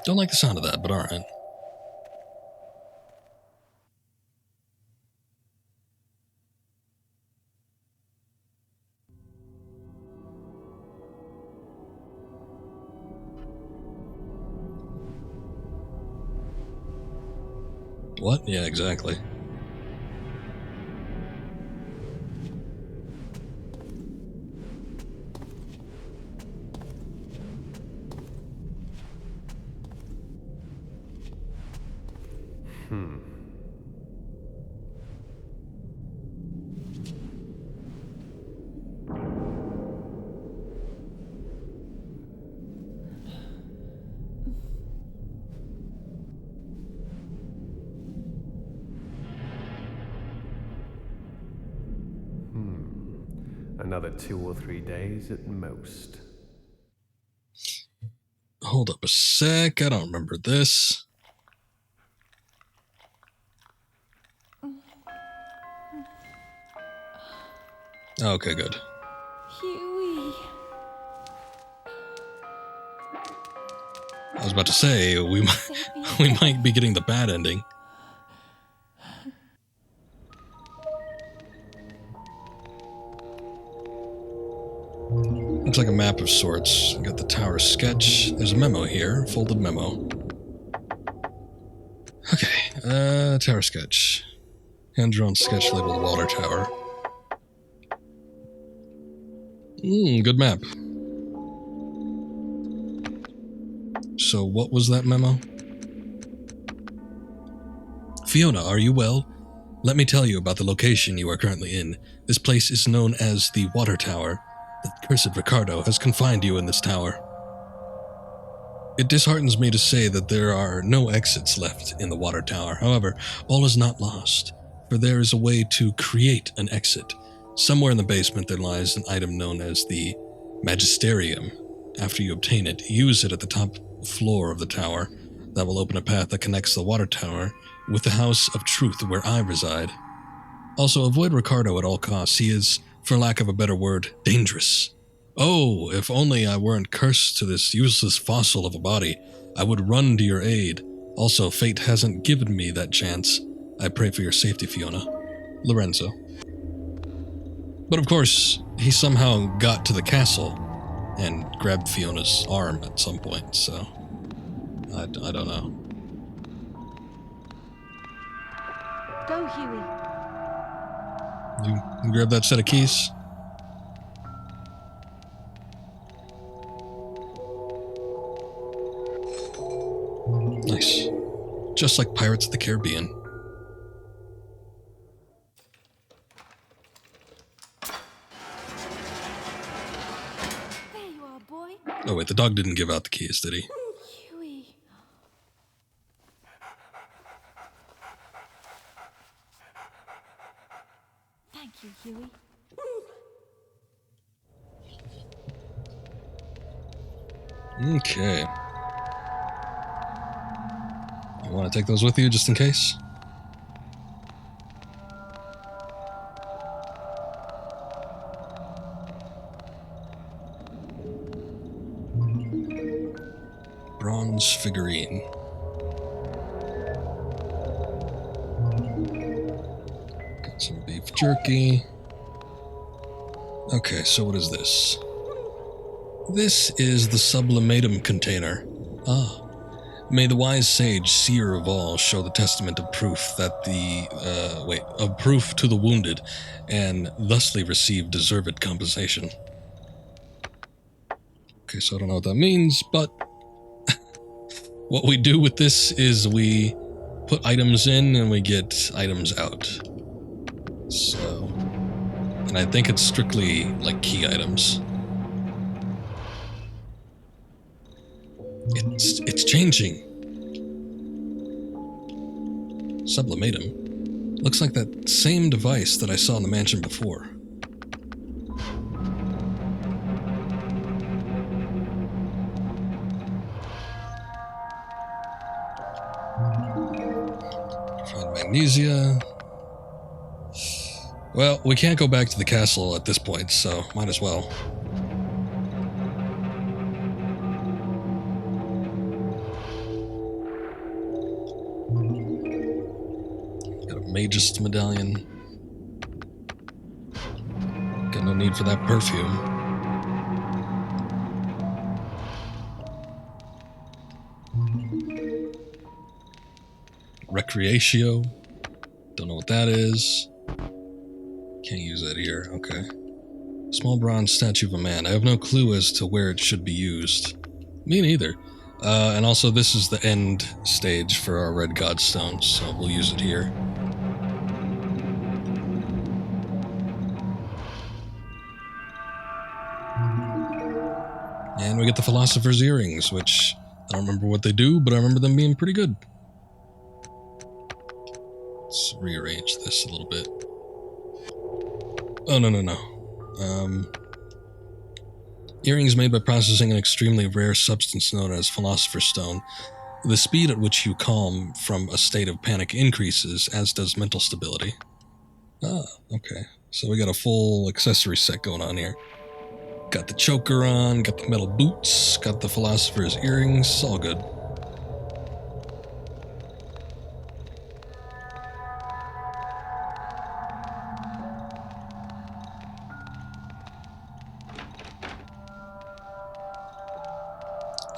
Don't like the sound of that, but alright. What? Yeah, exactly. Another 2 or 3 days at most. Hold up a sec, I don't remember this. Okay, good. Hewie. I was about to say, we might be getting the bad ending. Looks like a map of sorts. Got the tower sketch. There's a memo here, folded memo. Okay, tower sketch. Hand-drawn sketch labeled water tower. Good map. So what was that memo? Fiona, are you well? Let me tell you about the location you are currently in. This place is known as the Water Tower. The cursed Ricardo has confined you in this tower. It disheartens me to say that there are no exits left in the water tower. However, all is not lost, for there is a way to create an exit. Somewhere in the basement there lies an item known as the Magisterium. After you obtain it, use it at the top floor of the tower. That will open a path that connects the water tower with the House of Truth where I reside. Also, avoid Ricardo at all costs. He is, for lack of a better word, dangerous. Oh, if only I weren't cursed to this useless fossil of a body, I would run to your aid. Also, fate hasn't given me that chance. I pray for your safety, Fiona. Lorenzo. But of course, he somehow got to the castle and grabbed Fiona's arm at some point, so I don't know. Go, Hewie. You grab that set of keys? Nice. Just like Pirates of the Caribbean. There you are, boy. Oh wait, the dog didn't give out the keys, did he? Hewie. Thank you, Hewie. Okay. You want to take those with you just in case? Bronze figurine. Got some beef jerky. Okay, so what is this? This is the sublimatum container. Ah. May the wise sage, seer of all, show the testament of proof that of proof to the wounded, and thusly receive deserved compensation. Okay, so I don't know what that means, but what we do with this is we put items in and we get items out. So, and I think it's strictly like key items. It's changing. Sublimatum. Looks like that same device that I saw in the mansion before. Find magnesia. Well, we can't go back to the castle at this point, so might as well. Magus medallion. Got no need for that perfume. Recreatio. Don't know what that is. Can't use that here. Okay. Small bronze statue of a man. I have no clue as to where it should be used. Me neither. And also this is the end stage for our red godstone, so we'll use it here. And we get the Philosopher's Earrings, which I don't remember what they do, but I remember them being pretty good. Let's rearrange this a little bit. Oh, no. Earrings made by processing an extremely rare substance known as Philosopher's Stone. The speed at which you calm from a state of panic increases, as does mental stability. Ah, okay. So we got a full accessory set going on here. Got the choker on, got the metal boots, got the Philosopher's Earrings, all good.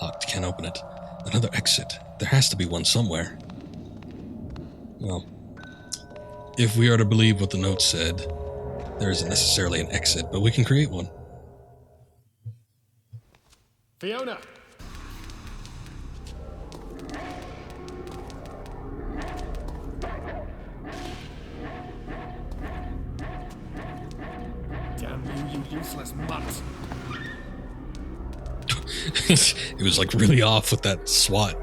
Locked, can't open it. Another exit. There has to be one somewhere. Well, if we are to believe what the note said, there isn't necessarily an exit, but we can create one. Fiona! Damn you, you useless mutt! It was like really off with that SWAT.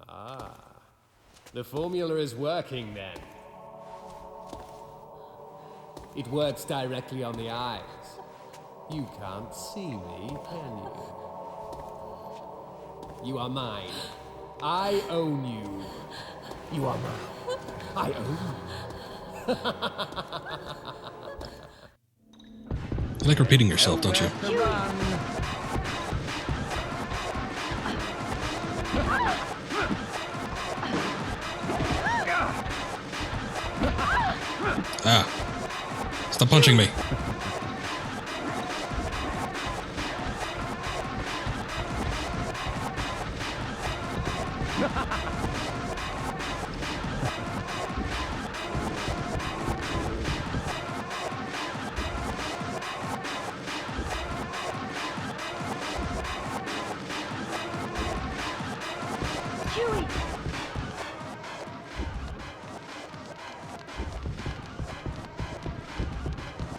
Ah, the formula is working then. It works directly on the eyes. You can't see me, can you? You are mine. I own you. You are mine. I own you. You like repeating yourself, don't you? Ah. Stop punching me. Huey!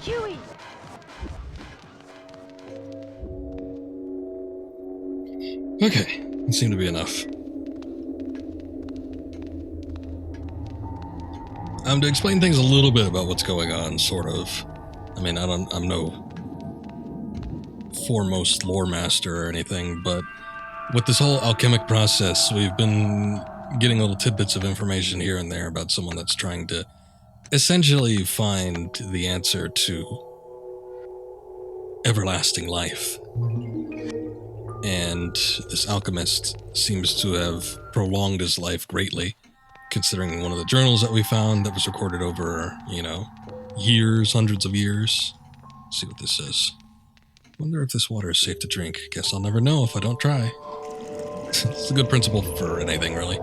Huey! Okay, that seemed to be enough. To explain things a little bit about what's going on, sort of. I mean, I'm no foremost lore master or anything, but with this whole alchemic process, we've been getting little tidbits of information here and there about someone that's trying to essentially find the answer to everlasting life. And this alchemist seems to have prolonged his life greatly, considering one of the journals that we found that was recorded over, years, hundreds of years. Let's see what this says. Wonder if this water is safe to drink. Guess I'll never know if I don't try. It's a good principle for anything, really.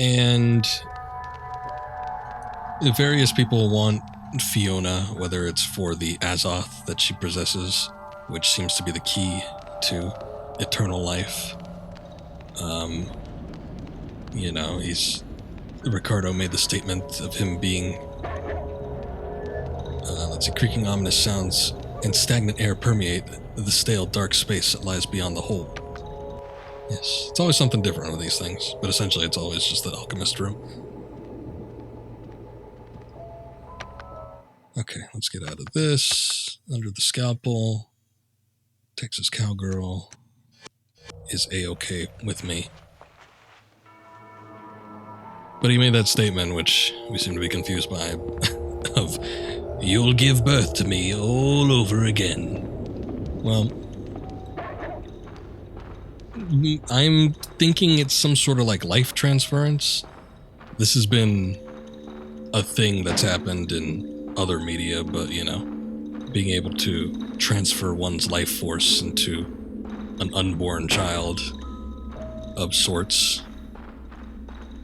And various people want Fiona, whether it's for the Azoth that she possesses, which seems to be the key to eternal life. Ricardo made the statement of him being, creaking ominous sounds and stagnant air permeate the stale dark space that lies beyond the hole. Yes, it's always something different with these things, but essentially it's always just the alchemist room. Okay, let's get out of this. Under the scalpel. Texas Cowgirl is A-okay with me. But he made that statement, which we seem to be confused by, of, "You'll give birth to me all over again." Well, I'm thinking it's some sort of like life transference. This has been a thing that's happened in other media, but being able to transfer one's life force into an unborn child of sorts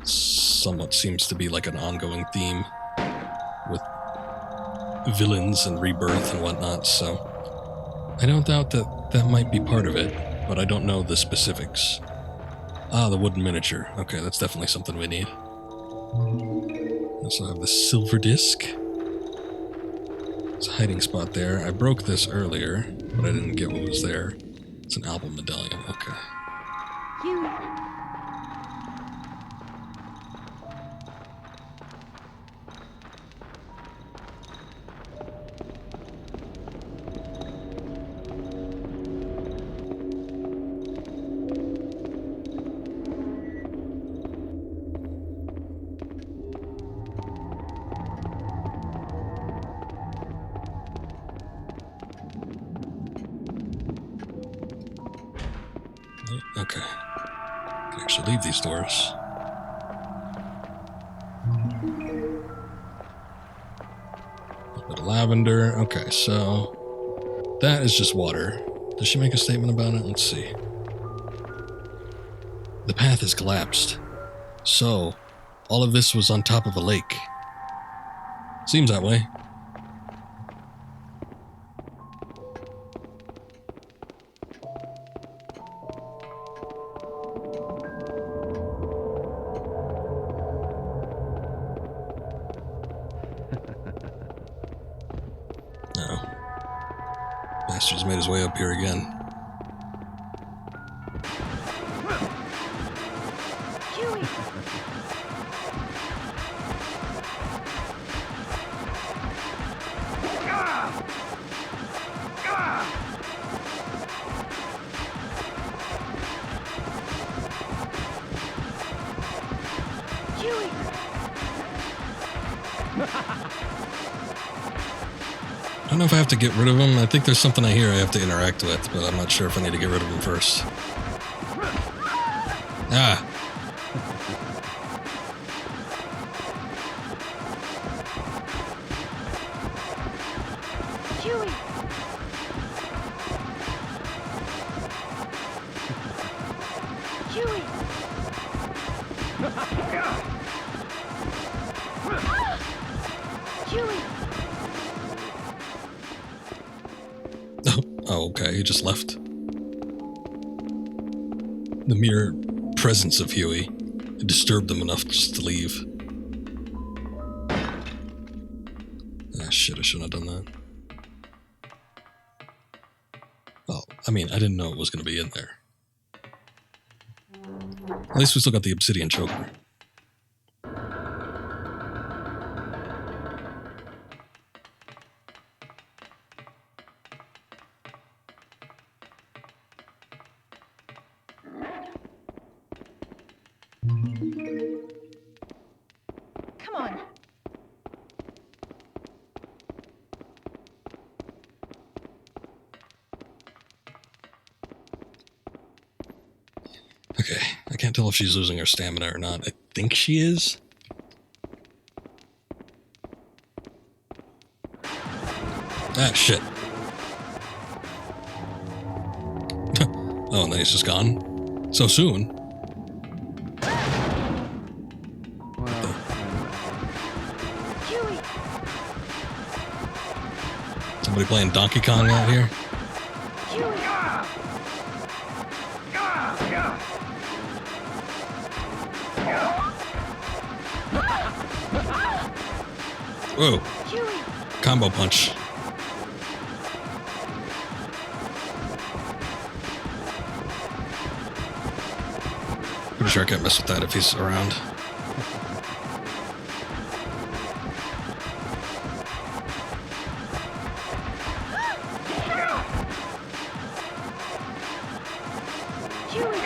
somewhat seems to be like an ongoing theme with villains and rebirth and whatnot, so I don't doubt that might be part of it, but I don't know the specifics. Ah, the wooden miniature. Okay, that's definitely something we need. I also have the silver disc. It's a hiding spot there. I broke this earlier, but I didn't get what was there. It's an album medallion. Okay. Huey! Okay. I can actually leave these doors. A bit of lavender. Okay, so that is just water. Does she make a statement about it? Let's see. The path has collapsed. So, all of this was on top of a lake. Seems that way. Bastard's made his way up here again. Huey! Huey! I don't know if I have to get rid of him. I think there's something I hear I have to interact with, but I'm not sure if I need to get rid of him first. Ah! Huey! Huey! Huey! Oh, okay, he just left. The mere presence of Hewie disturbed them enough just to leave. Ah, shit, I shouldn't have done that. Well, I mean, I didn't know it was going to be in there. At least we still got the obsidian choker. Come on. Okay, I can't tell if she's losing her stamina or not. I think she is. Ah, shit. Oh, and then he's just gone? So soon? Well, Huey! Somebody playing Donkey Kong out here? Huey! Whoa, Huey! combo punch. Pretty sure I can't mess with that if he's around. Huey!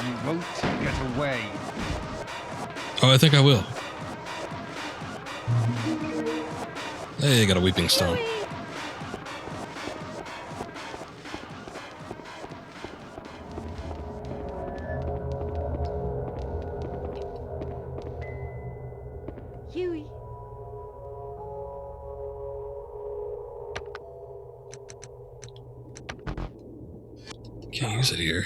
you won't get away. Oh, I think I will. Hey, I got a weeping stone. Huey! Huey! Can't use it here.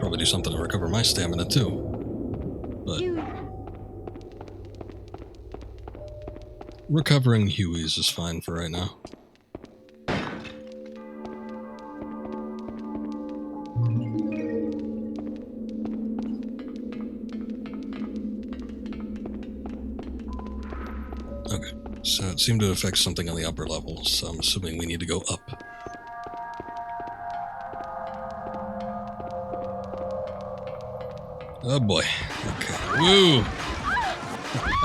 Probably do something to recover my stamina too. But Huey! recovering Huey's is fine for right now. Okay, so it seemed to affect something on the upper level, so I'm assuming we need to go up. Oh boy. Okay. Woo!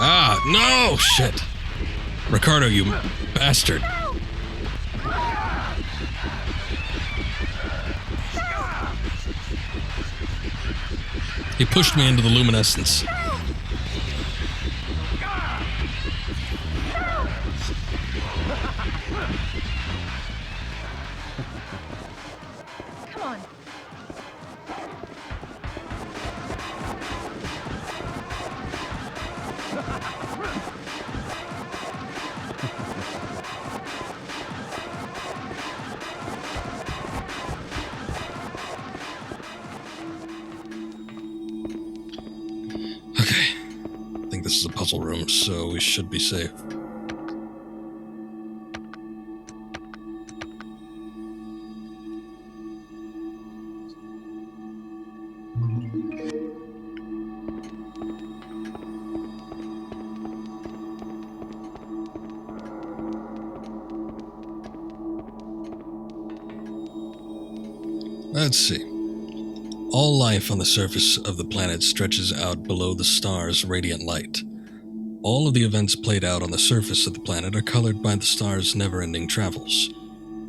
Ah, no! Shit! Ricardo, you bastard. He pushed me into the luminescence. Come on. Okay. I think this is a puzzle room, so we should be safe. Let's see. All life on the surface of the planet stretches out below the star's radiant light. All of the events played out on the surface of the planet are colored by the star's never-ending travels.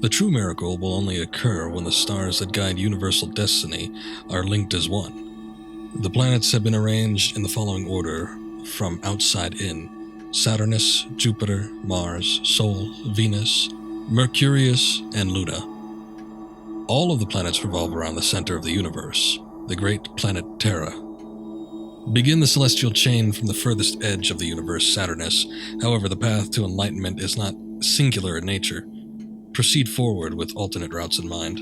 The true miracle will only occur when the stars that guide universal destiny are linked as one. The planets have been arranged in the following order from outside in: Saturnus, Jupiter, Mars, Sol, Venus, Mercurius, and Luna. All of the planets revolve around the center of the universe, the great planet Terra. Begin the celestial chain from the furthest edge of the universe, Saturnus. However, the path to enlightenment is not singular in nature. Proceed forward with alternate routes in mind.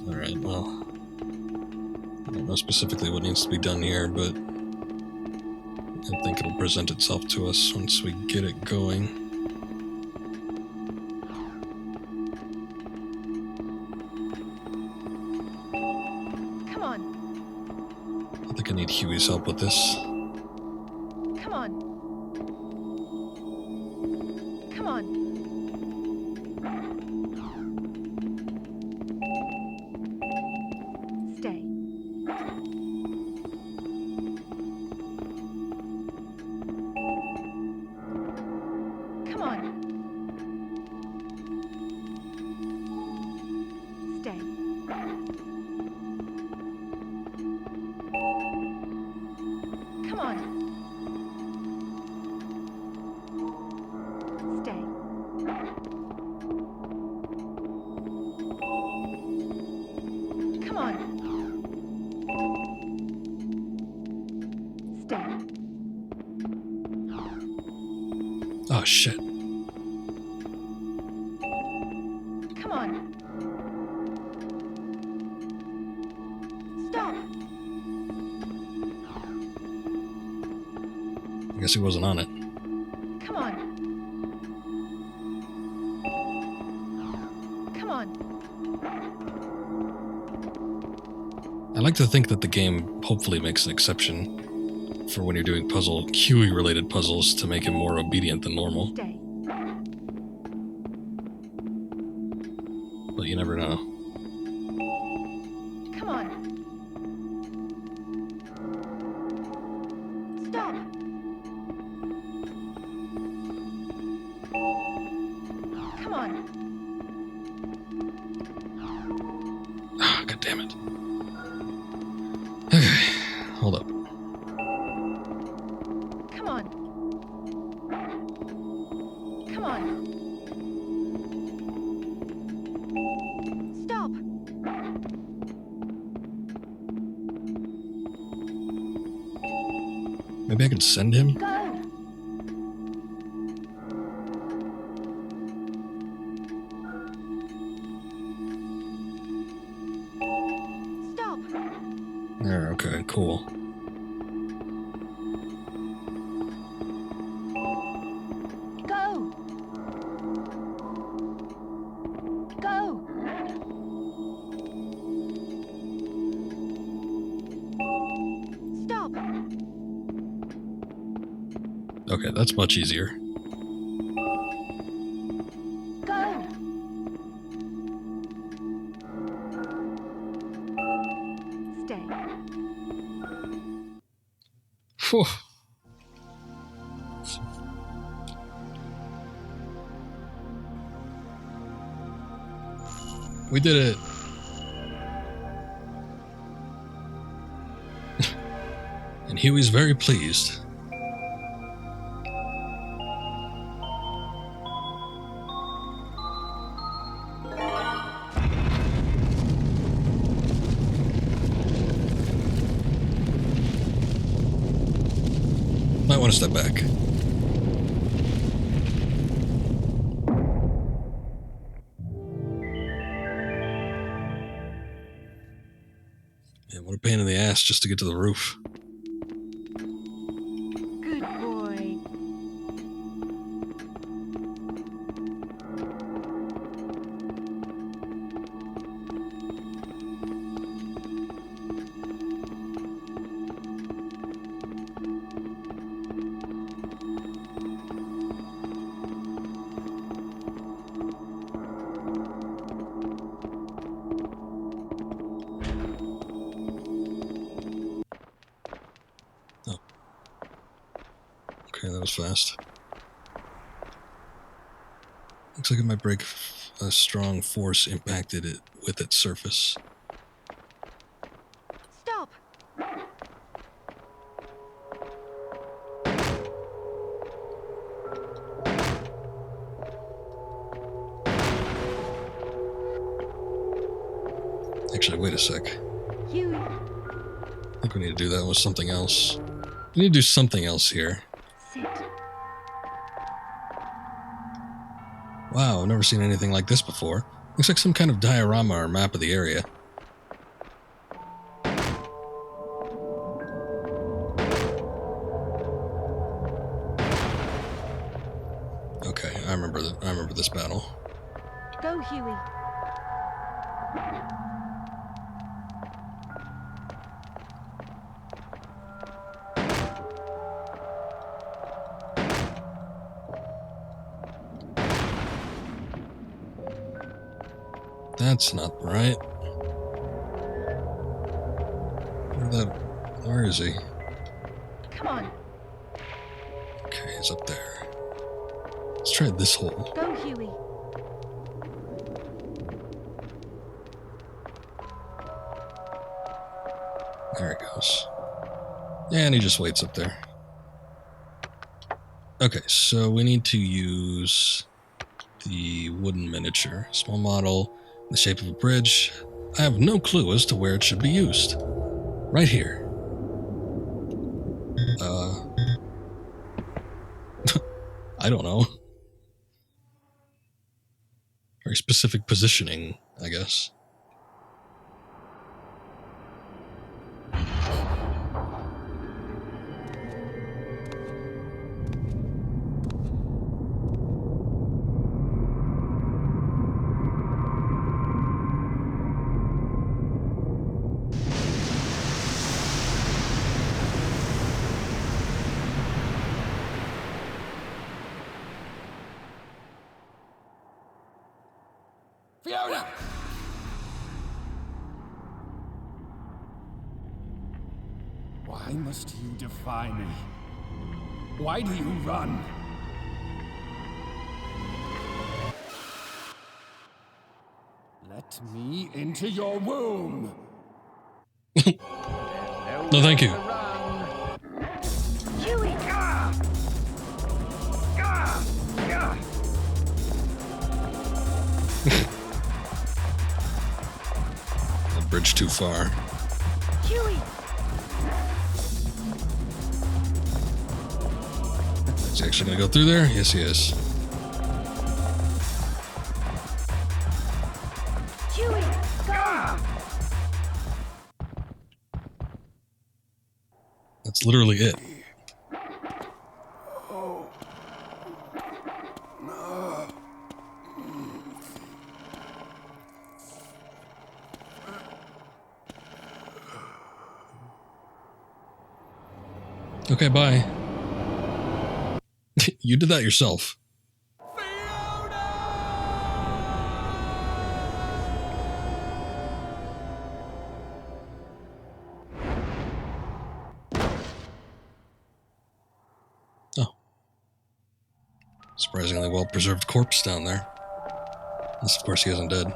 Alright, well, I don't know specifically what needs to be done here, but I think it'll present itself to us once we get it going. I think I need Hewie's help with this. Come on. Come on. Stay. Come on. Stay. Come on. Stay. Come on. Stay. Oh, shit. Come on. Stop. I guess he wasn't on it. Come on. Come on. I like to think that the game hopefully makes an exception for when you're doing Huey-related puzzles to make him more obedient than normal, Stay. but you never know. Come on. Stop. Come on. Ah, god damn it. Okay, hold up. Come on. Come on. Stop. Maybe I could send him? Go. Stop. There, okay, cool. Go. Go. Stop. Okay, that's much easier. Go. Stay. Phew. We did it! And Huey's very pleased. Might want to step back. Yeah, what a pain in the ass just to get to the roof. was fast. Looks like it might break a strong force impacted it with its surface. Stop! Actually, wait a sec. Hewie, I think we need to do that with something else. We need to do something else here. sit. Wow, I've never seen anything like this before. Looks like some kind of diorama or map of the area. Okay, I remember this battle. Go, Hewie. That's not right. Where is he? Come on. Okay, he's up there. Let's try this hole. Go, Hewie. There it goes. And he just waits up there. Okay, so we need to use the wooden miniature. Small model, in the shape of a bridge. I have no clue as to where it should be used. Right here. I don't know. Very specific positioning, I guess. Fiona! Why must you defy me? Why do you run? Let me into your womb! No, thank you. Hewie! The bridge too far. Hewie! Is he actually gonna go through there? Yes, he is. Hewie! Go! That's literally it. Okay, bye. You did that yourself. Oh. Surprisingly well-preserved corpse down there. Unless, of course, he isn't dead.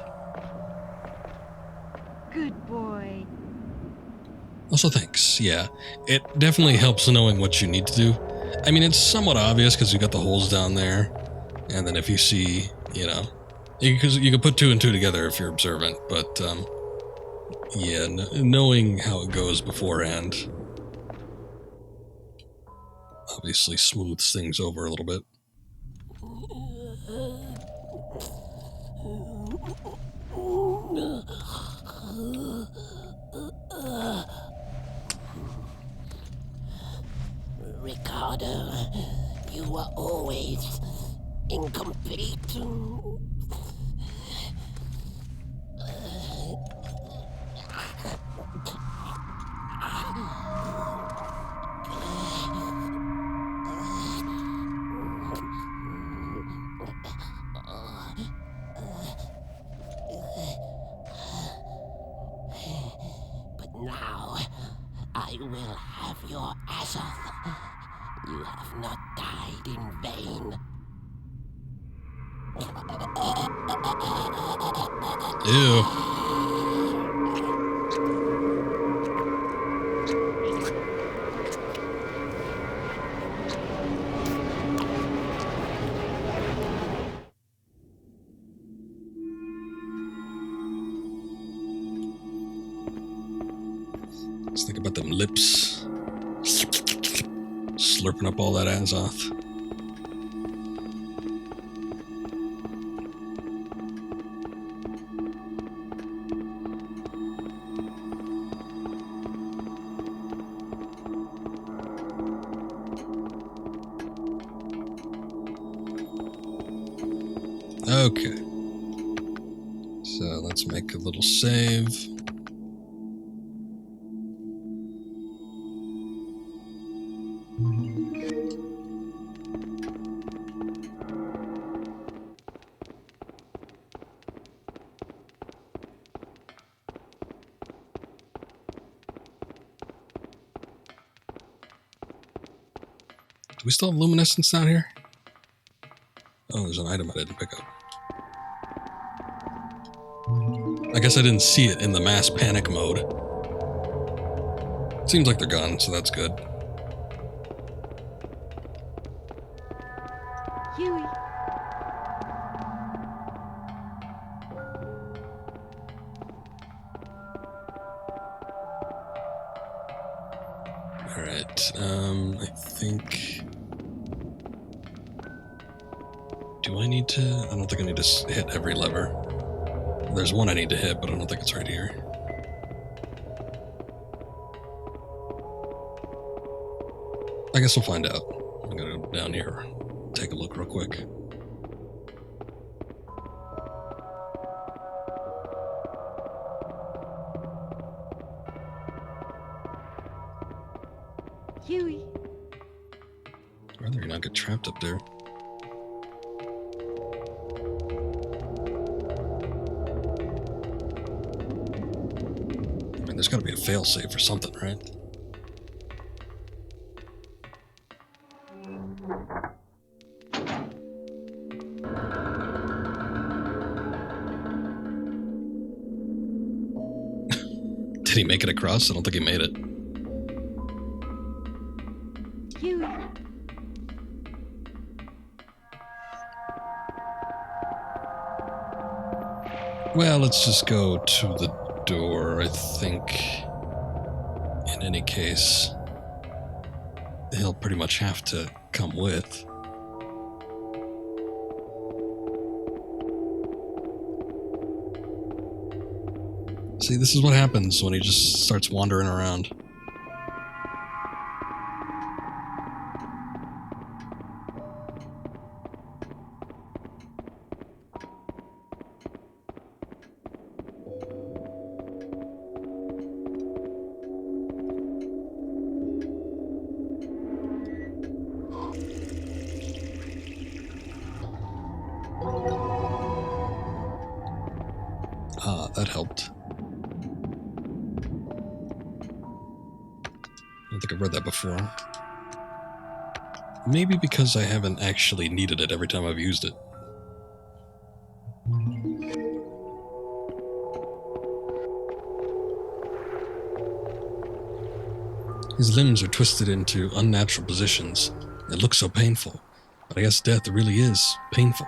Good boy. Also, thanks. Yeah, it definitely helps knowing what you need to do. I mean, it's somewhat obvious because you got the holes down there. And then if you see, you know, because you can put two and two together if you're observant. But, yeah, knowing how it goes beforehand obviously smooths things over a little bit. Ricardo, you were always incomplete. But now, I will have your Azoth. You have not died. tried in vain. Ew. Let's think about them lips. Slurping up all that Azoth. Okay. So let's make a little save. Do we still have luminescence down here? Oh, there's an item I didn't pick up. I guess I didn't see it in the mass panic mode. Seems like they're gone, so that's good. Hewie. Alright, I think... Do I need to... I don't think I need to hit every lever. There's one I need to hit, but I don't think it's right here. I guess we'll find out. I'm gonna go down here, take a look real quick. Hewie. I'd rather you not get trapped up there. I mean, there's gotta be a failsafe or something, right? Did he make it across? I don't think he made it. Hewie. Well, let's just go to the door, I think. In any case, he'll pretty much have to come with. See, this is what happens when he just starts wandering around. Ah, that helped. I don't think I've read that before. Maybe because I haven't actually needed it every time I've used it. His limbs are twisted into unnatural positions. It looks so painful. But I guess death really is painful.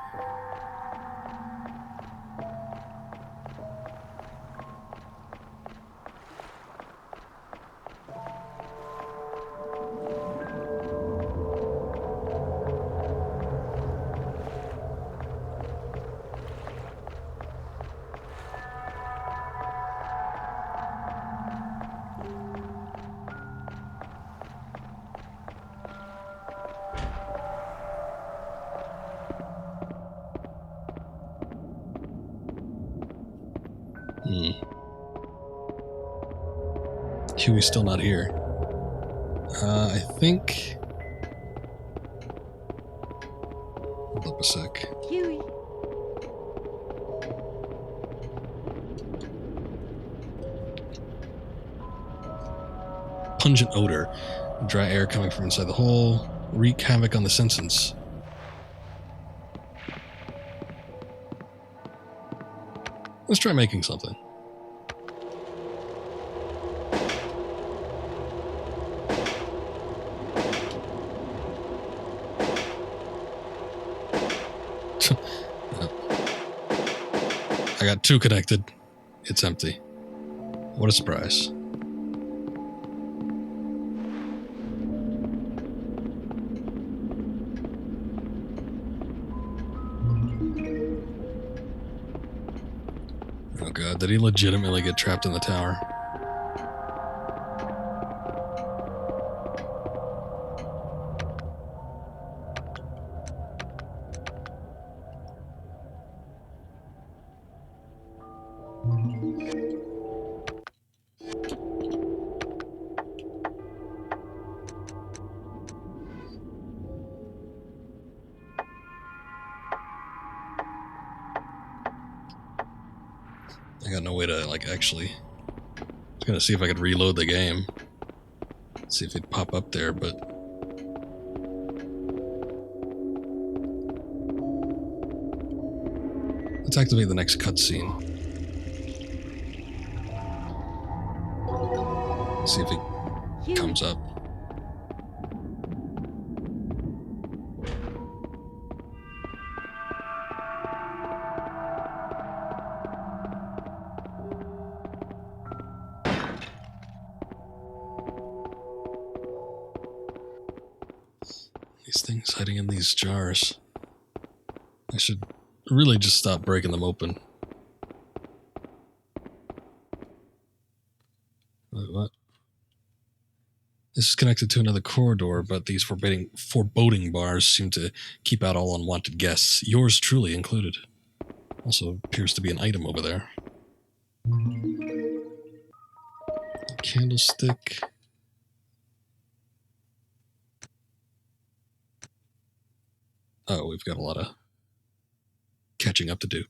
Hewie's still not here. I think... Hold up a sec. Hewie. Pungent odor. Dry air coming from inside the hole. wreak havoc on the senses. Let's try making something. I got 2 connected. It's empty. What a surprise. Oh god, did he legitimately get trapped in the tower? I got no way to, like, actually... I was gonna see if I could reload the game. See if it'd pop up there, but... Let's activate the next cutscene. See if it comes up. These things hiding in these jars. I should really just stop breaking them open. Wait, what? This is connected to another corridor, but these foreboding bars seem to keep out all unwanted guests, yours truly included. Also appears to be an item over there. A candlestick. Oh, we've got a lot of catching up to do.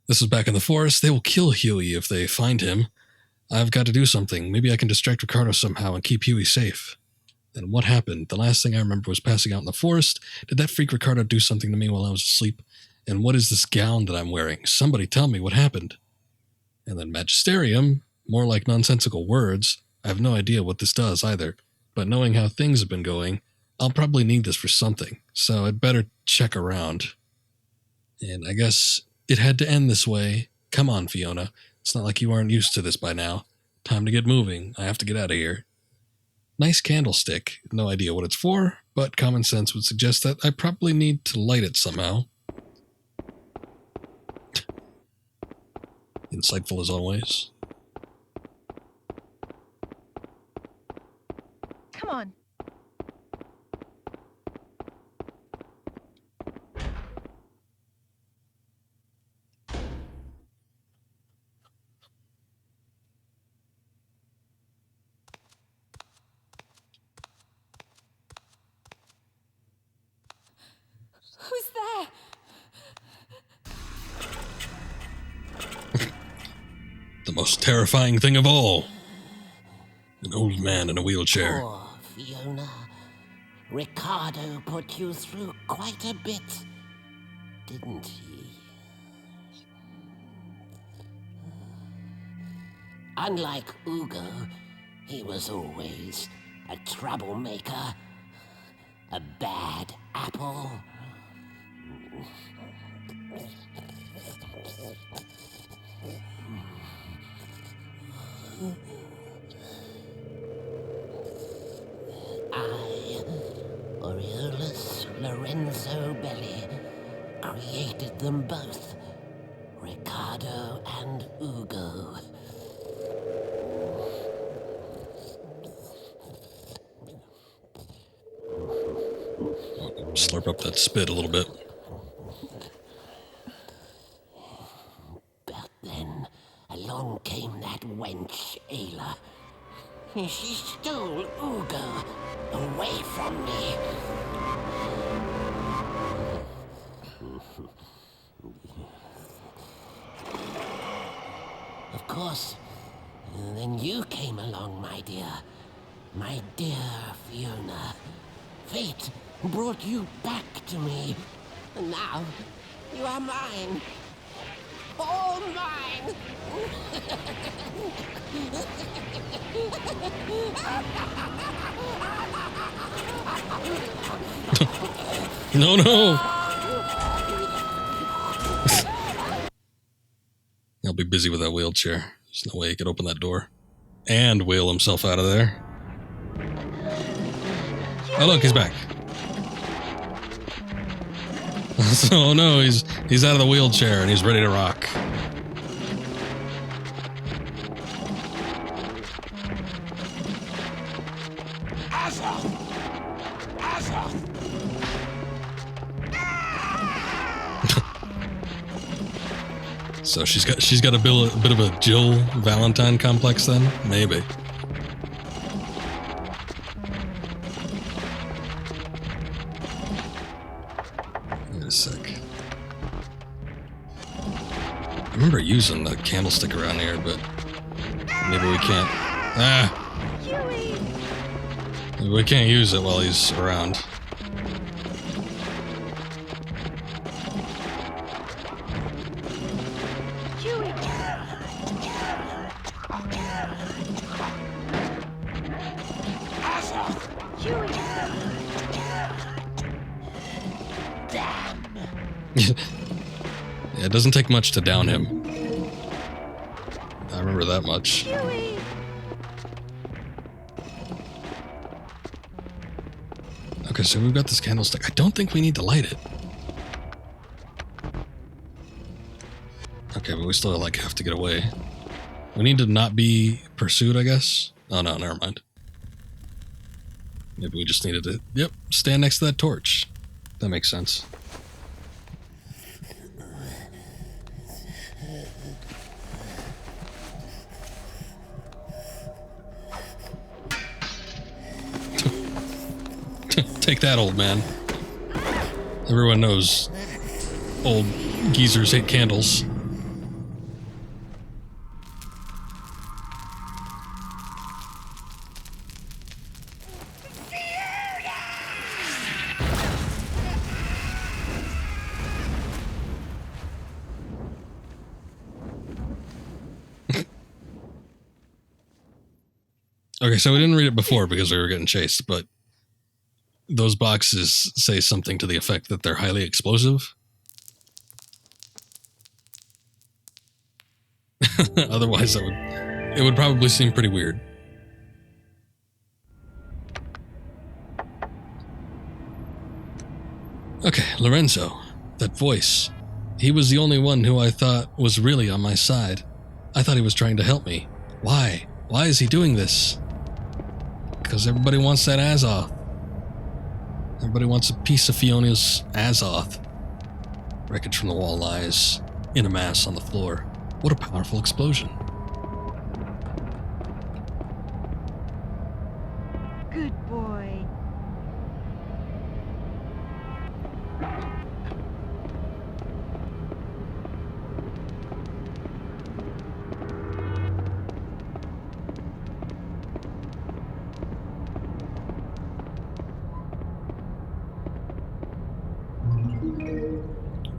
This is back in the forest. They will kill Hewie if they find him. I've got to do something. Maybe I can distract Ricardo somehow and keep Hewie safe. Then what happened? The last thing I remember was passing out in the forest. Did that freak Ricardo do something to me while I was asleep? And what is this gown that I'm wearing? Somebody tell me what happened. And then Magisterium, more like nonsensical words. I have no idea what this does either. But knowing how things have been going, I'll probably need this for something. So I'd better check around. And I guess it had to end this way. Come on, Fiona. It's not like you aren't used to this by now. Time to get moving. I have to get out of here. Nice candlestick. No idea what it's for, but common sense would suggest that I probably need to light it somehow. Insightful as always. Come on. Who's there? The most terrifying thing of all. An old man in a wheelchair. Poor Fiona. Ricardo put you through quite a bit, didn't he? Unlike Ugo, he was always a troublemaker, a bad apple. I, Aureolus Lorenzo Belli, created them both, Ricardo and Ugo. Slurp up that spit a little bit. But then along came that wench, Ayla. She stole Ugo away from me. Of course, then you came along, my dear. My dear Fiona. fate brought you back to me. And now, you are mine. All mine! No, no! He'll be busy with that wheelchair. There's no way he could open that door. And wheel himself out of there. Oh, look, he's back. So, no, he's out of the wheelchair and he's ready to rock. So she's got a bit of a Jill Valentine complex then? Maybe. Wait a sec. I remember using the candlestick around here, but maybe we can't. Maybe we can't use it while he's around. Yeah, it doesn't take much to down him. I remember that much. Okay, so we've got this candlestick. I don't think we need to light it. Okay, but we still like have to get away. We need to not be pursued, I guess. Oh no, never mind. Maybe we just needed to, yep, stand next to that torch. That makes sense. Take that, old man. Everyone knows old geezers hate candles. Okay, so we didn't read it before because we were getting chased, but those boxes say something to the effect that they're highly explosive. Otherwise, it would probably seem pretty weird. Okay, Lorenzo, that voice. He was the only one who I thought was really on my side. I thought he was trying to help me. Why? Why is he doing this? Because everybody wants that Azoth. Everybody wants a piece of Fiona's Azoth. Wreckage from the wall lies in a mass on the floor. What a powerful explosion. Good boy.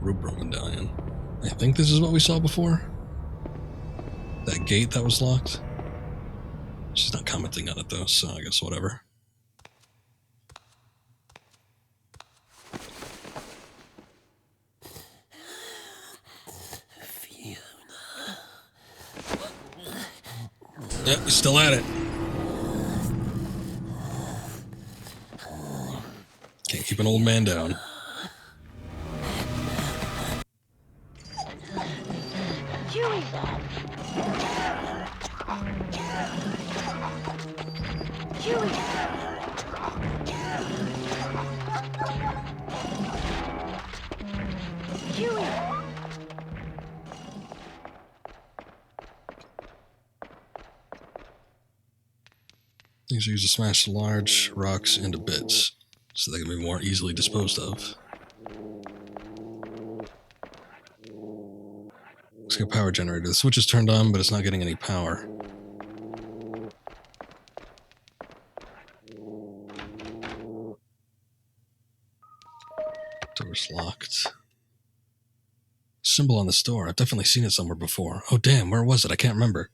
Rebirth medallion. I think this is what we saw before. That gate that was locked. She's not commenting on it though, so I guess whatever. Fiona. Yep, he's still at it. Can't keep an old man down. These are used to smash large rocks into bits, so they can be more easily disposed of. Looks like a power generator. The switch is turned on, but it's not getting any power. Symbol on this door. I've definitely seen it somewhere before. Oh, damn, where was it? I can't remember.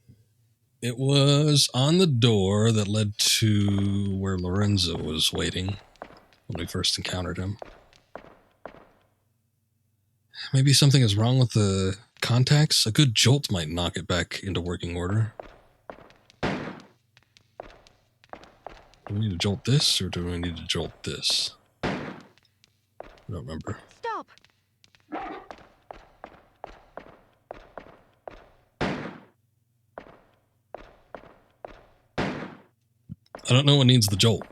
It was on the door that led to where Lorenzo was waiting when we first encountered him. Maybe something is wrong with the contacts? A good jolt might knock it back into working order. Do we need to jolt this, or do we need to jolt this? I don't remember. Stop! I don't know what needs the jolt.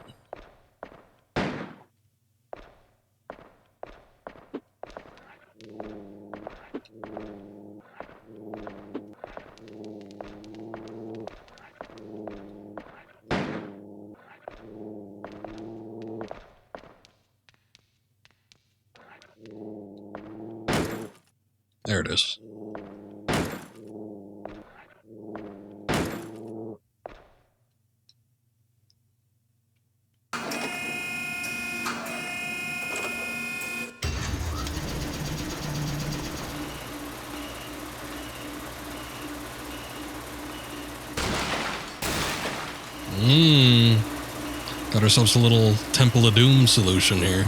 There it is. Got ourselves a little Temple of Doom solution here.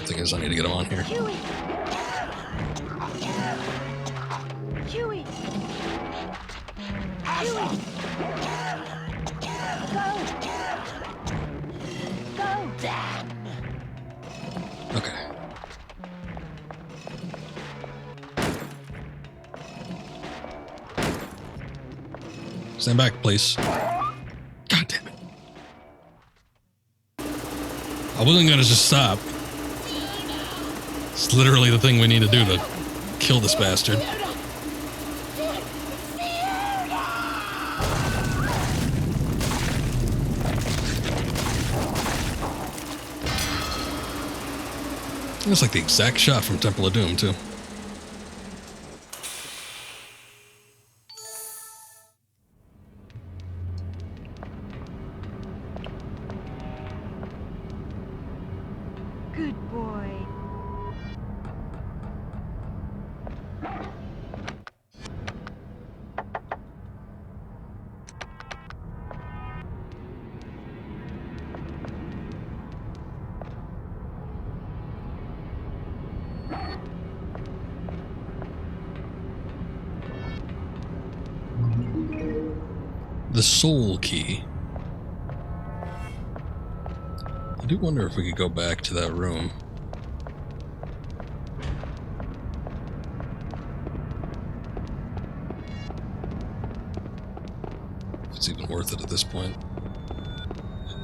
Thing is, I need to get him on here. Hewie! Hewie! Hewie! Go! Damn! Okay. Stand back, please. God damn it. I wasn't gonna just stop. It's literally the thing we need to do to kill this bastard. It's like the exact shot from Temple of Doom, too. Good boy. The soul key. I do wonder if we could go back to that room. If it's even worth it at this point.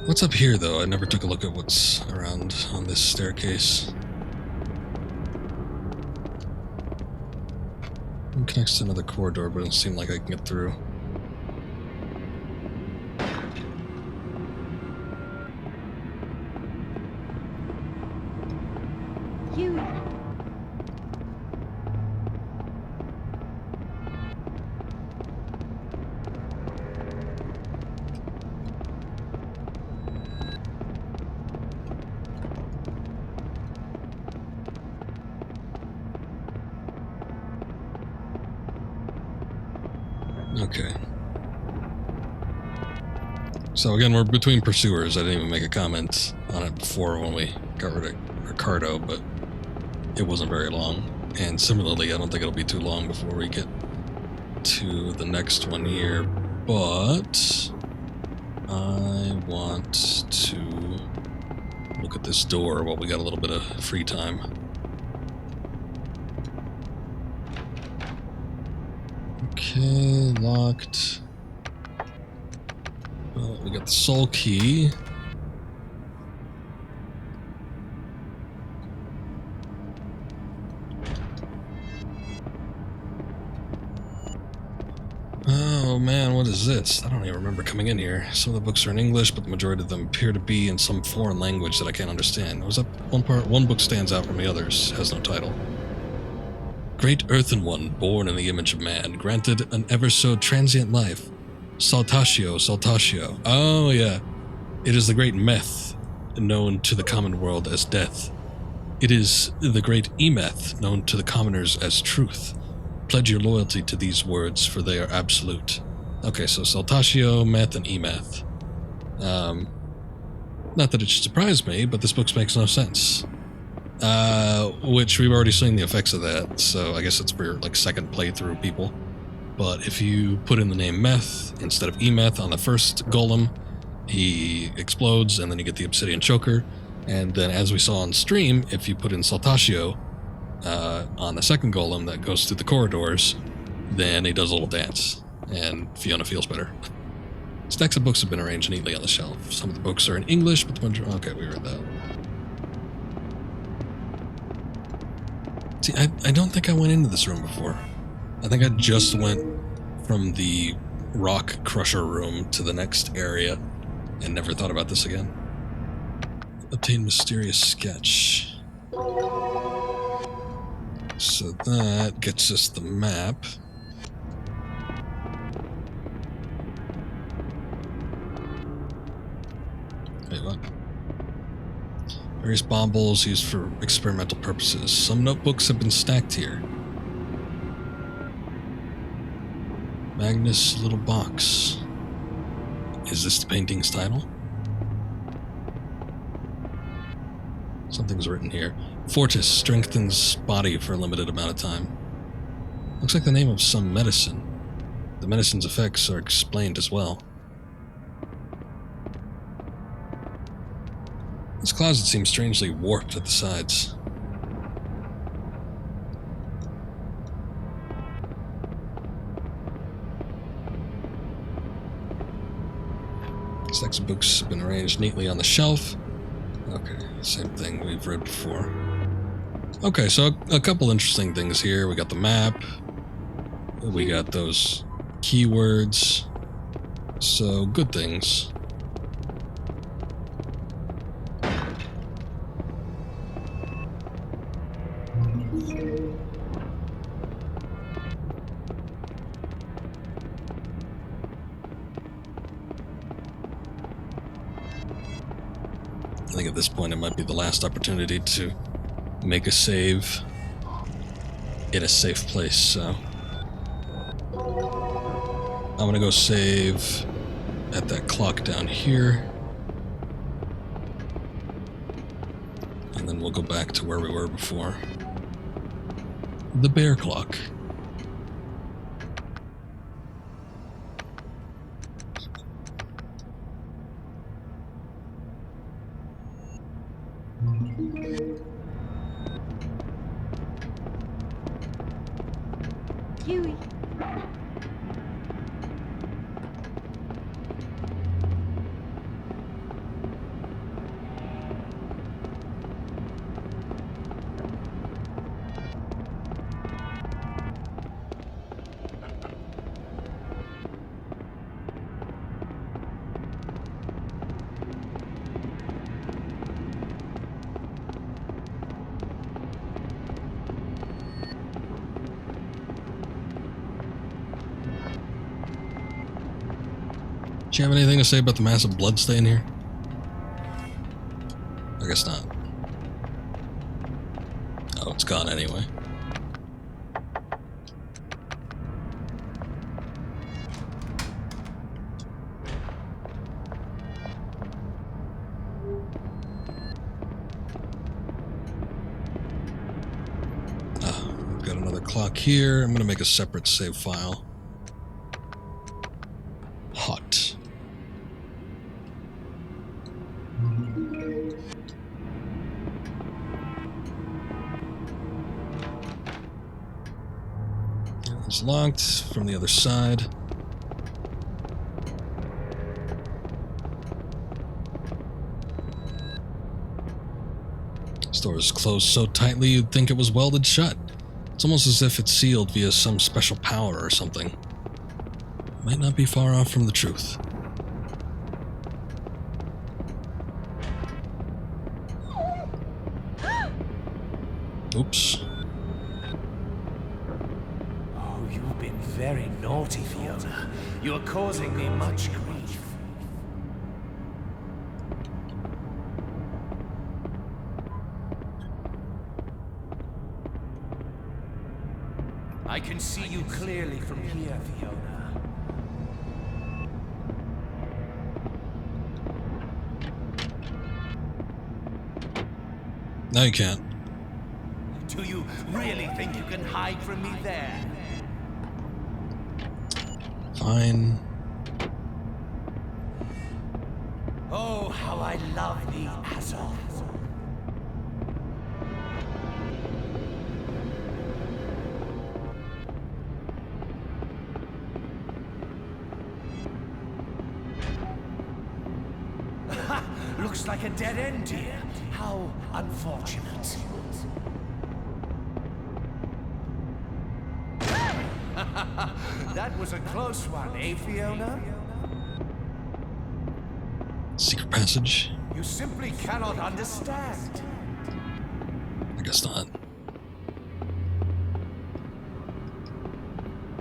What's up here, though? I never took a look at what's around on this staircase. It connects to another corridor, but it doesn't seem like I can get through. Hewie! Okay. So again, we're between pursuers. I didn't even make a comment on it before when we got rid of Ricardo, but it wasn't very long. And similarly, I don't think it'll be too long before we get to the next one here. But I want to look at this door while we got a little bit of free time. Okay, locked. Well, we got the soul key. Oh man, what is this? I don't even remember coming in here. Some of the books are in English, but the majority of them appear to be in some foreign language that I can't understand. Was that one book stands out from the others, has no title. Great earthen one, born in the image of man, granted an ever so transient life. Saltatio, Saltatio. Oh, yeah. It is the great Meth, known to the common world as death. It is the great Emeth, known to the commoners as truth. Pledge your loyalty to these words, for they are absolute. Okay, so Saltatio, Meth, and Emeth. Not that it should surprise me, but this book makes no sense. Which we've already seen the effects of that, so I guess it's for like second playthrough people. But if you put in the name Meth instead of Emeth on the first golem, he explodes, and then you get the obsidian choker. And then, as we saw on stream, if you put in Saltatio on the second golem that goes through the corridors, then he does a little dance, and Fiona feels better. Stacks of books have been arranged neatly on the shelf. Some of the books are in English, but the ones are... Okay, we read that. See, I don't think I went into this room before. I think I just went from the rock crusher room to the next area and never thought about this again. Obtain mysterious sketch. So that gets us the map. Wait, what? Various baubles used for experimental purposes. Some notebooks have been stacked here. Magnus' little box. Is this the painting's title? Something's written here. Fortis strengthens body for a limited amount of time. Looks like the name of some medicine. The medicine's effects are explained as well. This closet seems strangely warped at the sides. Stacks of books have been arranged neatly on the shelf. Okay, same thing we've read before. Okay, so a couple interesting things here. We got the map. We got those keywords. So, good things. I think at this point it might be the last opportunity to make a save in a safe place, so I'm gonna go save at that clock down here, and then we'll go back to where we were before. The bear clock. Hewie. Do you have anything to say about the massive blood stain here? I guess not. Oh, it's gone anyway. We've got another clock here. I'm going to make a separate save file. Hot. It's locked from the other side. This door is closed so tightly you'd think it was welded shut. It's almost as if it's sealed via some special power or something. Might not be far off from the truth. Oops. You've been very naughty, Fiona. You're causing me much grief. I can see you clearly from here, Fiona. No, you can't. Do you really think you can hide from me there? Fine. Oh, how I love the Azoth. Looks like a dead end here. How unfortunate. That was a close one, eh, Fiona? Secret passage? You simply cannot understand. I guess not.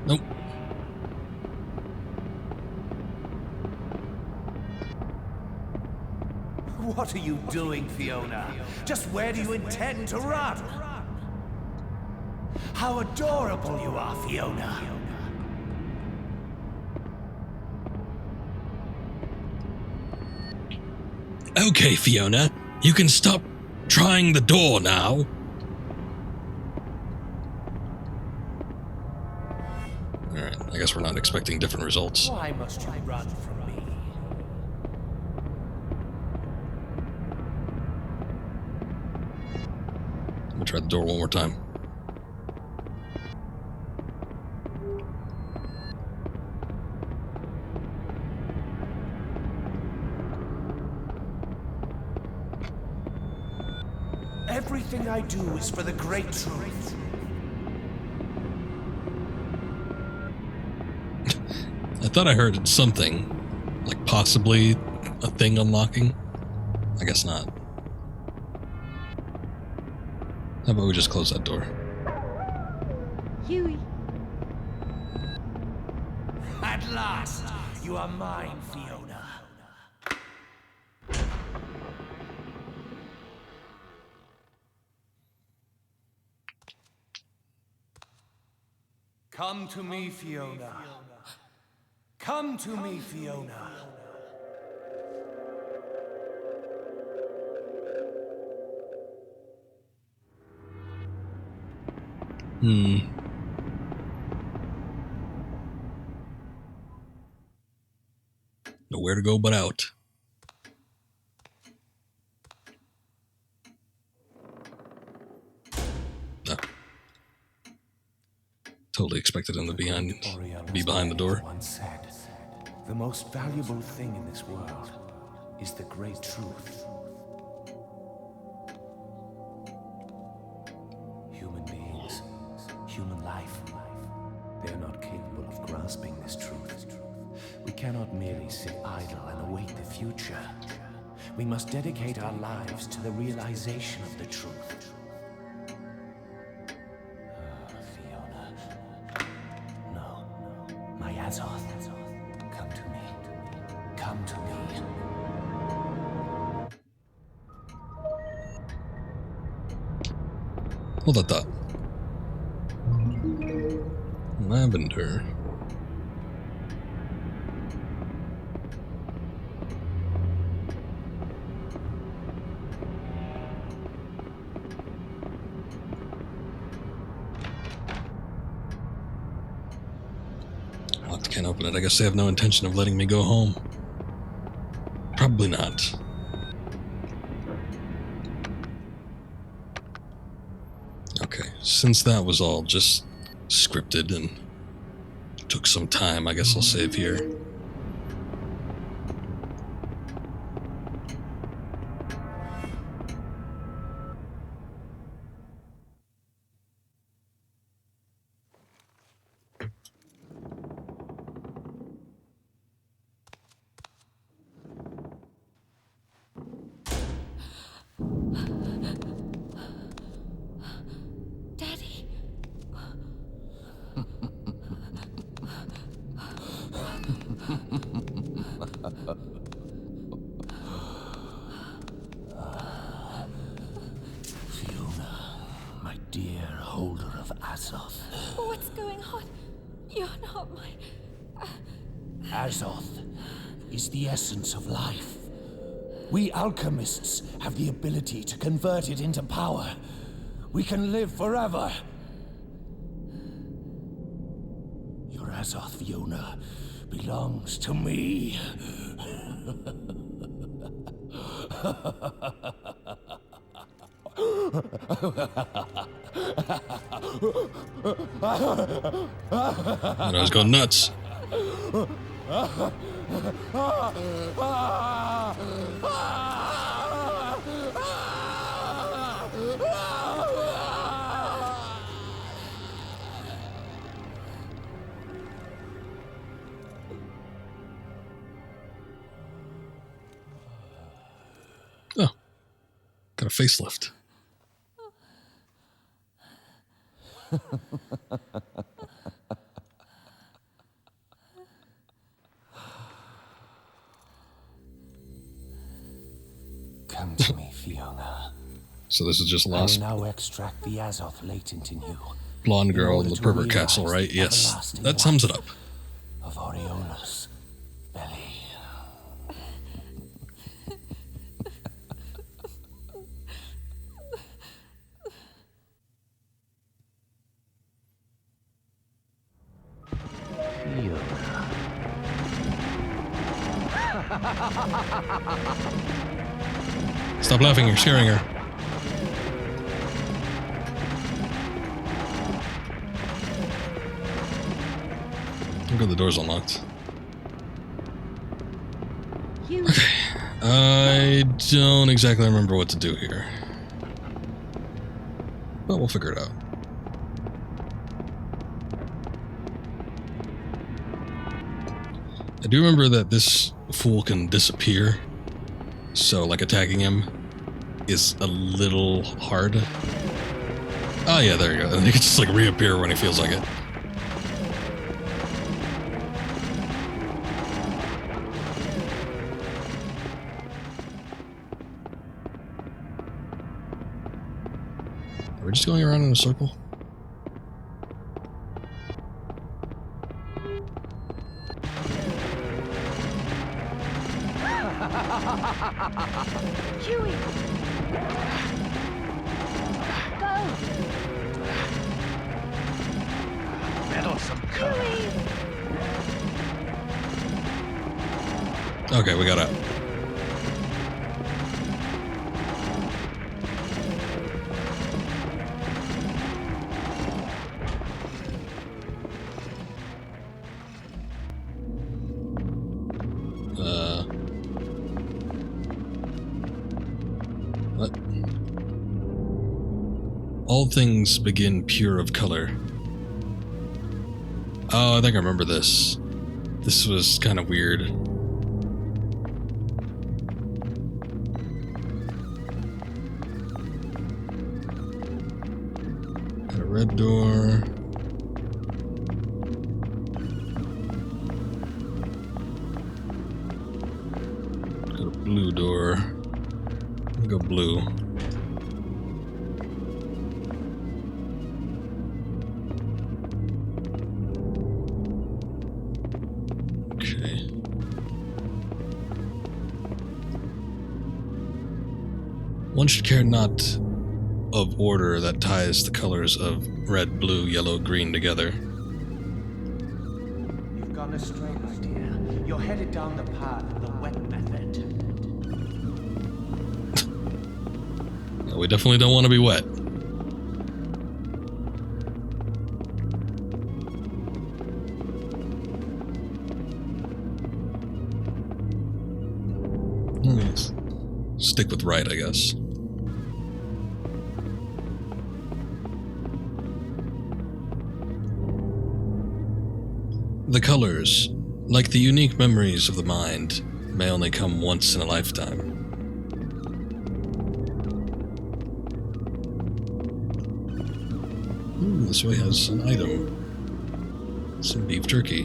Nope. What are you doing, Fiona? Just where do you intend to run? How adorable you are, Fiona. Okay, Fiona. You can stop trying the door now. Alright, I guess we're not expecting different results. Why must you run from me? Let me try the door one more time. Everything I do is for the great truth. I thought I heard something. Like possibly a thing unlocking. I guess not. How about we just close that door? Hewie. At last, you are mine, Fiona. Come to me, Fiona. Come to me, Fiona. Nowhere to go but out. No. Totally expected him to be behind the door. Once said, the most valuable thing in this world is the great truth. Human beings, human life, they are not capable of grasping this truth. We cannot merely sit idle and await the future. We must dedicate our lives to the realization of the truth. Fiona. No. My Azoth. Come to me. Come to me. Hold that thought. Lavender. Locked, can't open it. I guess they have no intention of letting me go home. Probably not. Okay, since that was all just scripted and took some time, I guess I'll save here. Daddy. holder of Azoth. What's going on? You're not my... Azoth is the essence of life. We alchemists have the ability to convert it into power. We can live forever. Your Azoth, Fiona, belongs to me. And I was going nuts. Oh, got a facelift. Come to me, Fiona. So this is just I will lost now extract the Azoth latent in you. blonde in girl order in the to Rebirth Castle, realize right? the Yes, everlasting that sums it life up. Of Oriona's belly. Stop laughing, you're scaring her. Look at the door's unlocked. You. I don't exactly remember what to do here. But we'll figure it out. I do remember that this fool can disappear. So, like, attacking him is a little hard. Oh, yeah, there you go. And he can just, like, reappear when he feels like it. Are we just going around in a circle? Hewie. Go. Meddlesome Hewie. Okay, we got out. What? All things begin pure of color. Oh, I think I remember this. This was kind of weird. Got a red door. Got a blue door. Let me go blue. Okay. One should care not of order that ties the colors of red, blue, yellow, green together. You've gone astray, my dear. You're headed down the path of the wet method. No, we definitely don't want to be wet. Let's stick with right, I guess. The colors, like the unique memories of the mind, may only come once in a lifetime. Ooh, this way has an item. Some beef jerky.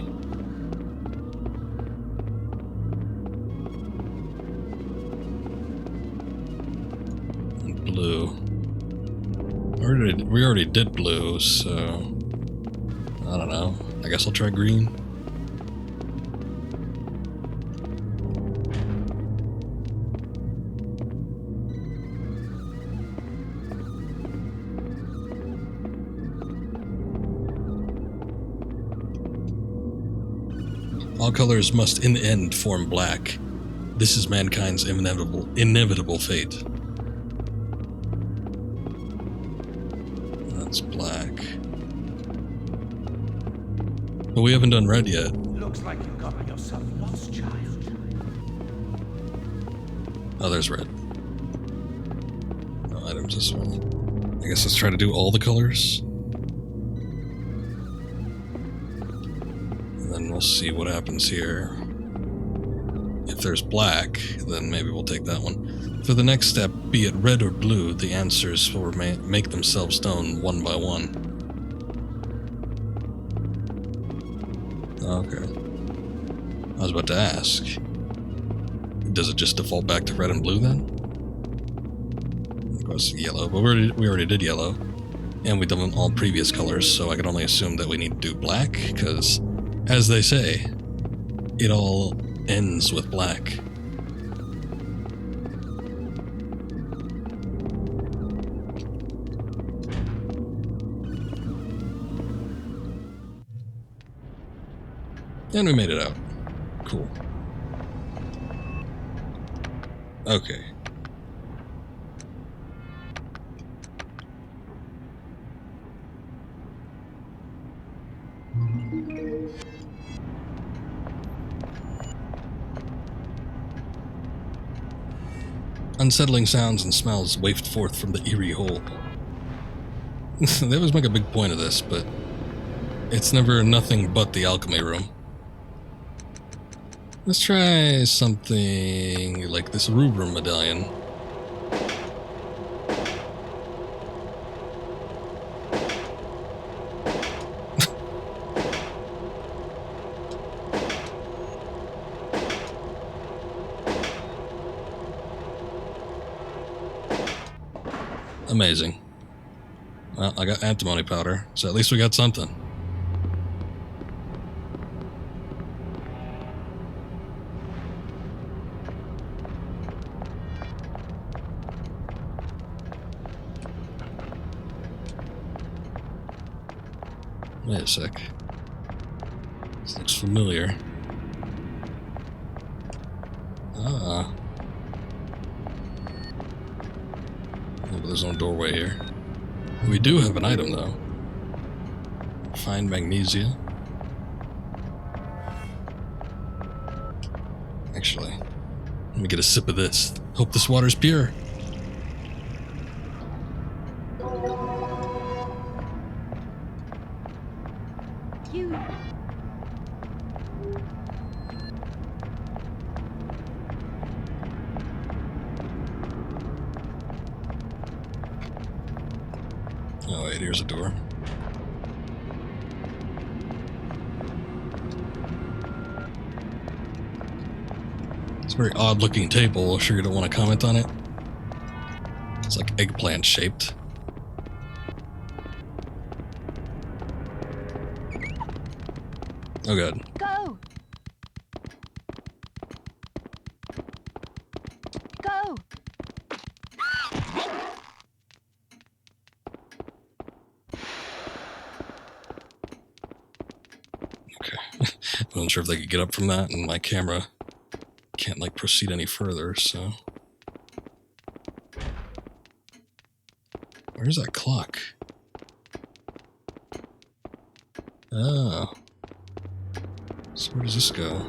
And blue. We already did blue, so I don't know. I guess I'll try green. All colors must in the end form black. This is mankind's inevitable fate. That's black. But we haven't done red yet. Looks like you got yourself lost, child. Oh, there's red. No items this way. I guess let's try to do all the colors. And then we'll see what happens here. If there's black, then maybe we'll take that one. For the next step, be it red or blue, the answers will make themselves known one by one. Okay. I was about to ask. Does it just default back to red and blue then? It goes yellow, but we already did yellow. And we've done all previous colors, so I can only assume that we need to do black, because, as they say, it all ends with black. And we made it out. Cool. Okay. Unsettling sounds and smells wafted forth from the eerie hole. They always make a big point of this, but it's never nothing but the alchemy room. Let's try something like this rubrum medallion. Amazing. Well, I got antimony powder, so at least we got something. Wait a sec. This looks familiar. Ah. Oh, but there's no doorway here. We do have an item, though. Fine magnesia. Actually, let me get a sip of this. Hope this water's pure. You. Oh wait, here's a door. It's a very odd looking table. Sure you don't want to comment on it? It's like eggplant shaped. Oh god. Go. Go. Okay. I wasn't sure if they could get up from that, and my camera can't like proceed any further, so. Where's that clock? Oh. So where does this go?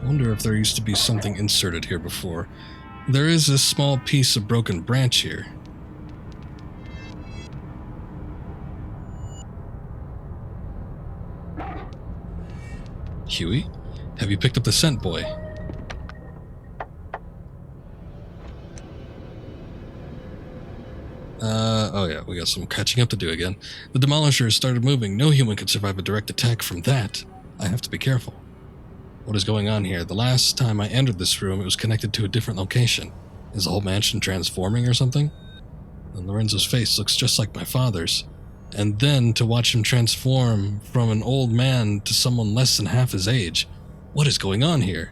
I wonder if there used to be something inserted here before. There is a small piece of broken branch here. Hewie? Have you picked up the scent boy? Oh yeah, we got some catching up to do again. The Demolisher has started moving. No human could survive a direct attack from that. I have to be careful. What is going on here? The last time I entered this room, it was connected to a different location. Is the whole mansion transforming or something? And Lorenzo's face looks just like my father's. And then to watch him transform from an old man to someone less than half his age. What is going on here?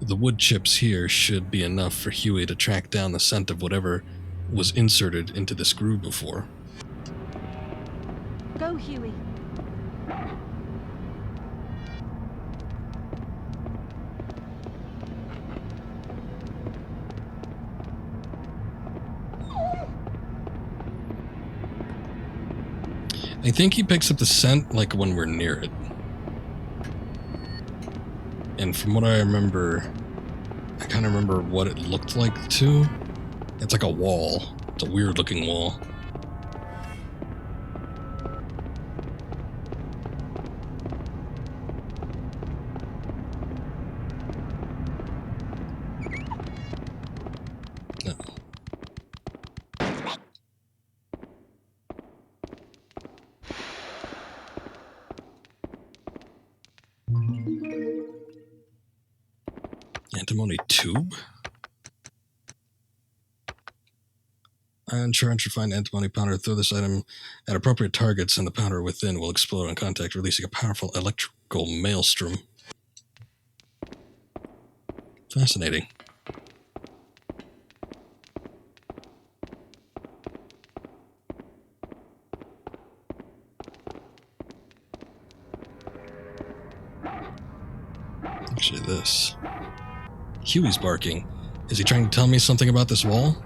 The wood chips here should be enough for Hewie to track down the scent of whatever was inserted into this groove before. Go, Hewie. I think he picks up the scent like when we're near it. And from what I remember, I kind of remember what it looked like too. It's like a wall. It's a weird looking wall. No. Antimony tube? Insurance should find antimony powder, throw this item at appropriate targets, and the powder within will explode on contact, releasing a powerful electrical maelstrom. Fascinating. Actually, this. Hewie's barking. Is he trying to tell me something about this wall?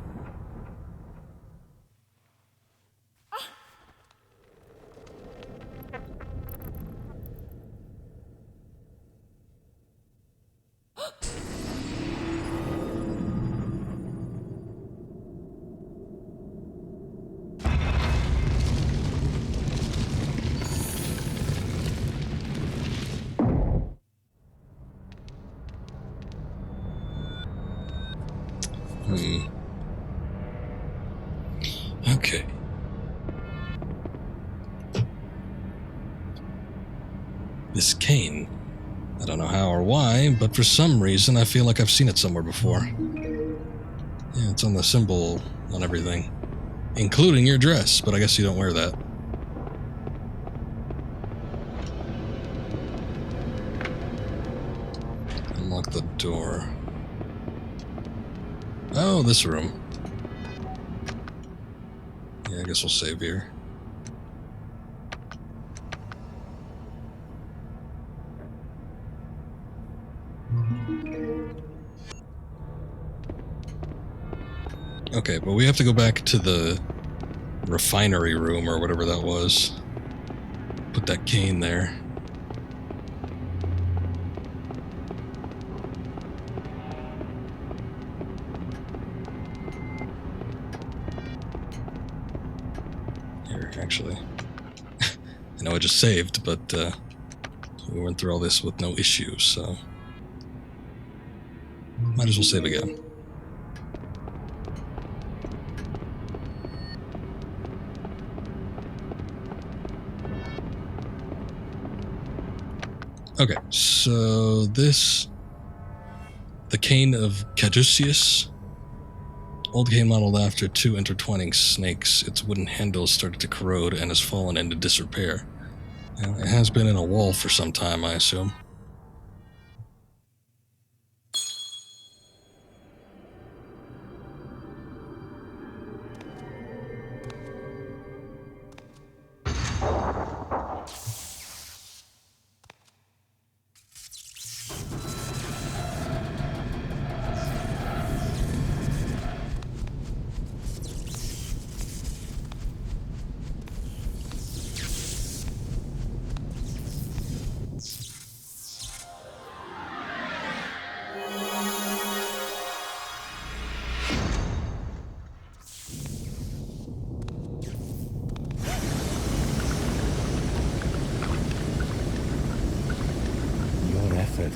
Okay. This cane. I don't know how or why, but for some reason I feel like I've seen it somewhere before. Yeah, it's on the symbol on everything. Including your dress, but I guess you don't wear that. Unlock the door. Oh, this room. Yeah, I guess we'll save here. Okay, but we have to go back to the refinery room or whatever that was. Put that cane there. Here, actually. I know I just saved, but we went through all this with no issues, so might as well save again. Okay, so this... The cane of Caduceus. Old cane modeled after two intertwining snakes. Its wooden handle started to corrode and has fallen into disrepair. It has been in a wall for some time, I assume.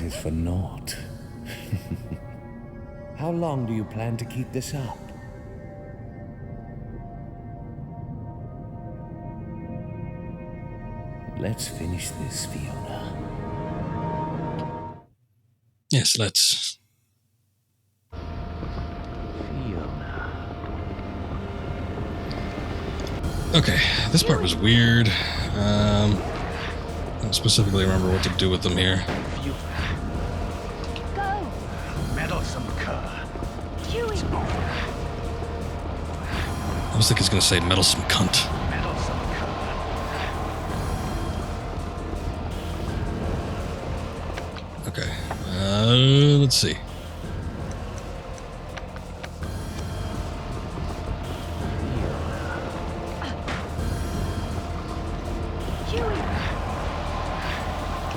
Is for naught. How long do you plan to keep this up? Let's finish this, Fiona. Yes, let's. Fiona. Okay, this part was weird. I don't specifically remember what to do with them here. Go! Meddlesome cur. Huey! I was thinking he's gonna say meddlesome cunt. Meddlesome cur. Okay, let's see. Huey!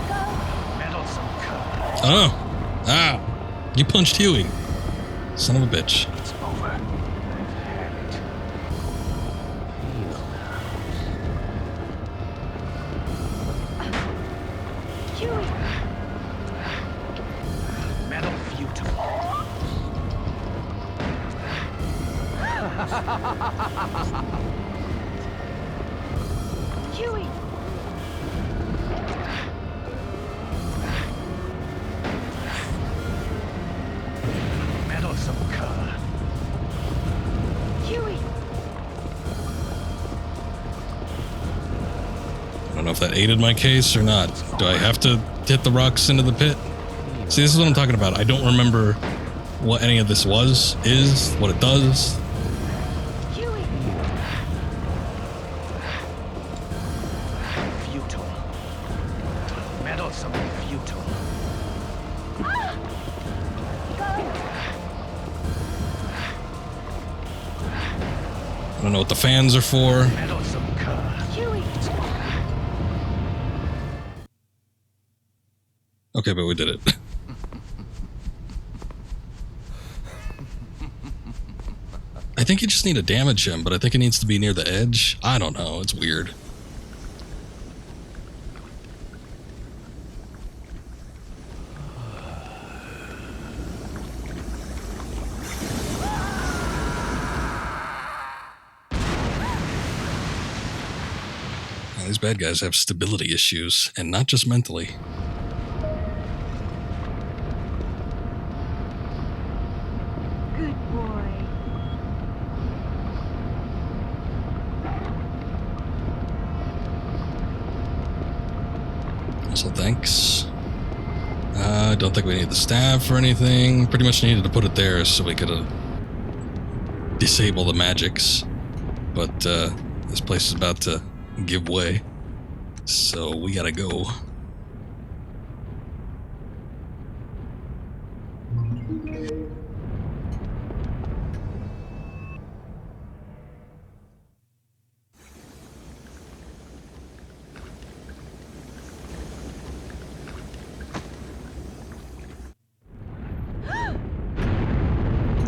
Go! Meddlesome cur. Oh! Ah! You punched Huey. Son of a bitch. It's over. I've had it. Huey! Metal futile. Huey! Meddlesome cur. Huey! I don't know if that aided my case or not. Do I have to hit the rocks into the pit? See, this is what I'm talking about. I don't remember what any of this is, what it does. Huey! Futile. Meddlesome futile. I don't know what the fans are for. Meddlesome cur. Huey! Okay, but we did it. I think you just need to damage him, but I think it needs to be near the edge. I don't know. It's weird. Now, these bad guys have stability issues, and not just mentally. Good boy. So thanks. I don't think we need the staff or anything. Pretty much needed to put it there so we could disable the magics. But this place is about to give way. So we gotta go.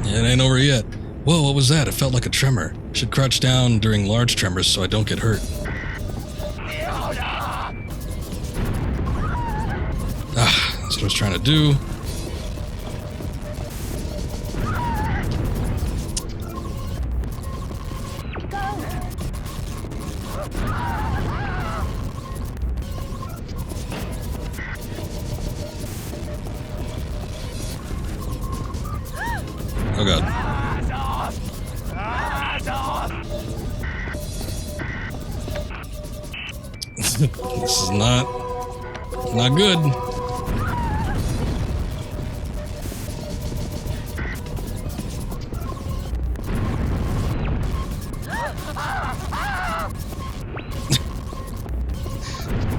It ain't over yet. Whoa, what was that? It felt like a tremor. Should crouch down during large tremors so I don't get hurt. Ah, that's what I was trying to do. Oh god. This is not good.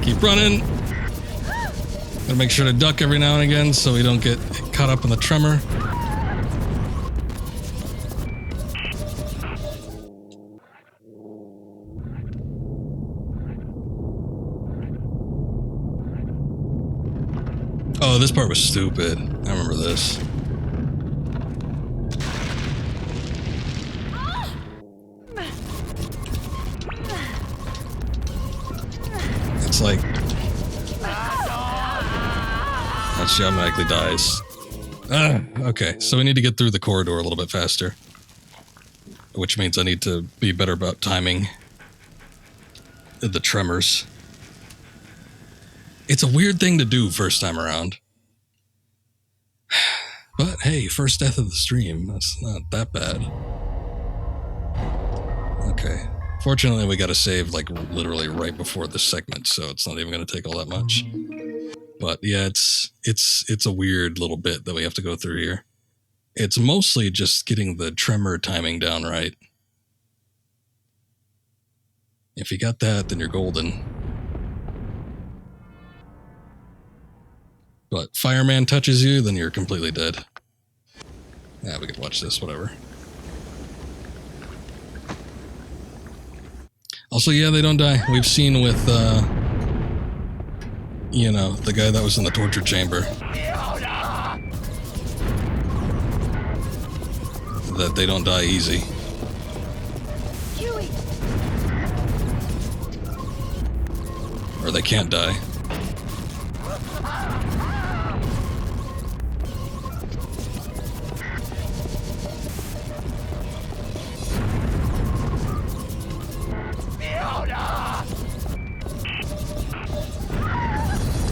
Keep running. Gotta make sure to duck every now and again so we don't get caught up in the tremor. Oh, this part was stupid. I remember this. It's like... That she automatically dies. Okay, so we need to get through the corridor a little bit faster. Which means I need to be better about timing the tremors. It's a weird thing to do first time around. But hey, first death of the stream. That's not that bad. Okay. Fortunately, we got to save like literally right before this segment, so it's not even going to take all that much. But yeah, it's a weird little bit that we have to go through here. It's mostly just getting the tremor timing down right. If you got that, then you're golden. But fireman touches you, then you're completely dead. Yeah, we could watch this, whatever. Also, yeah, they don't die. We've seen with, you know, the guy that was in the torture chamber, that they don't die easy. Huey! Or they can't die.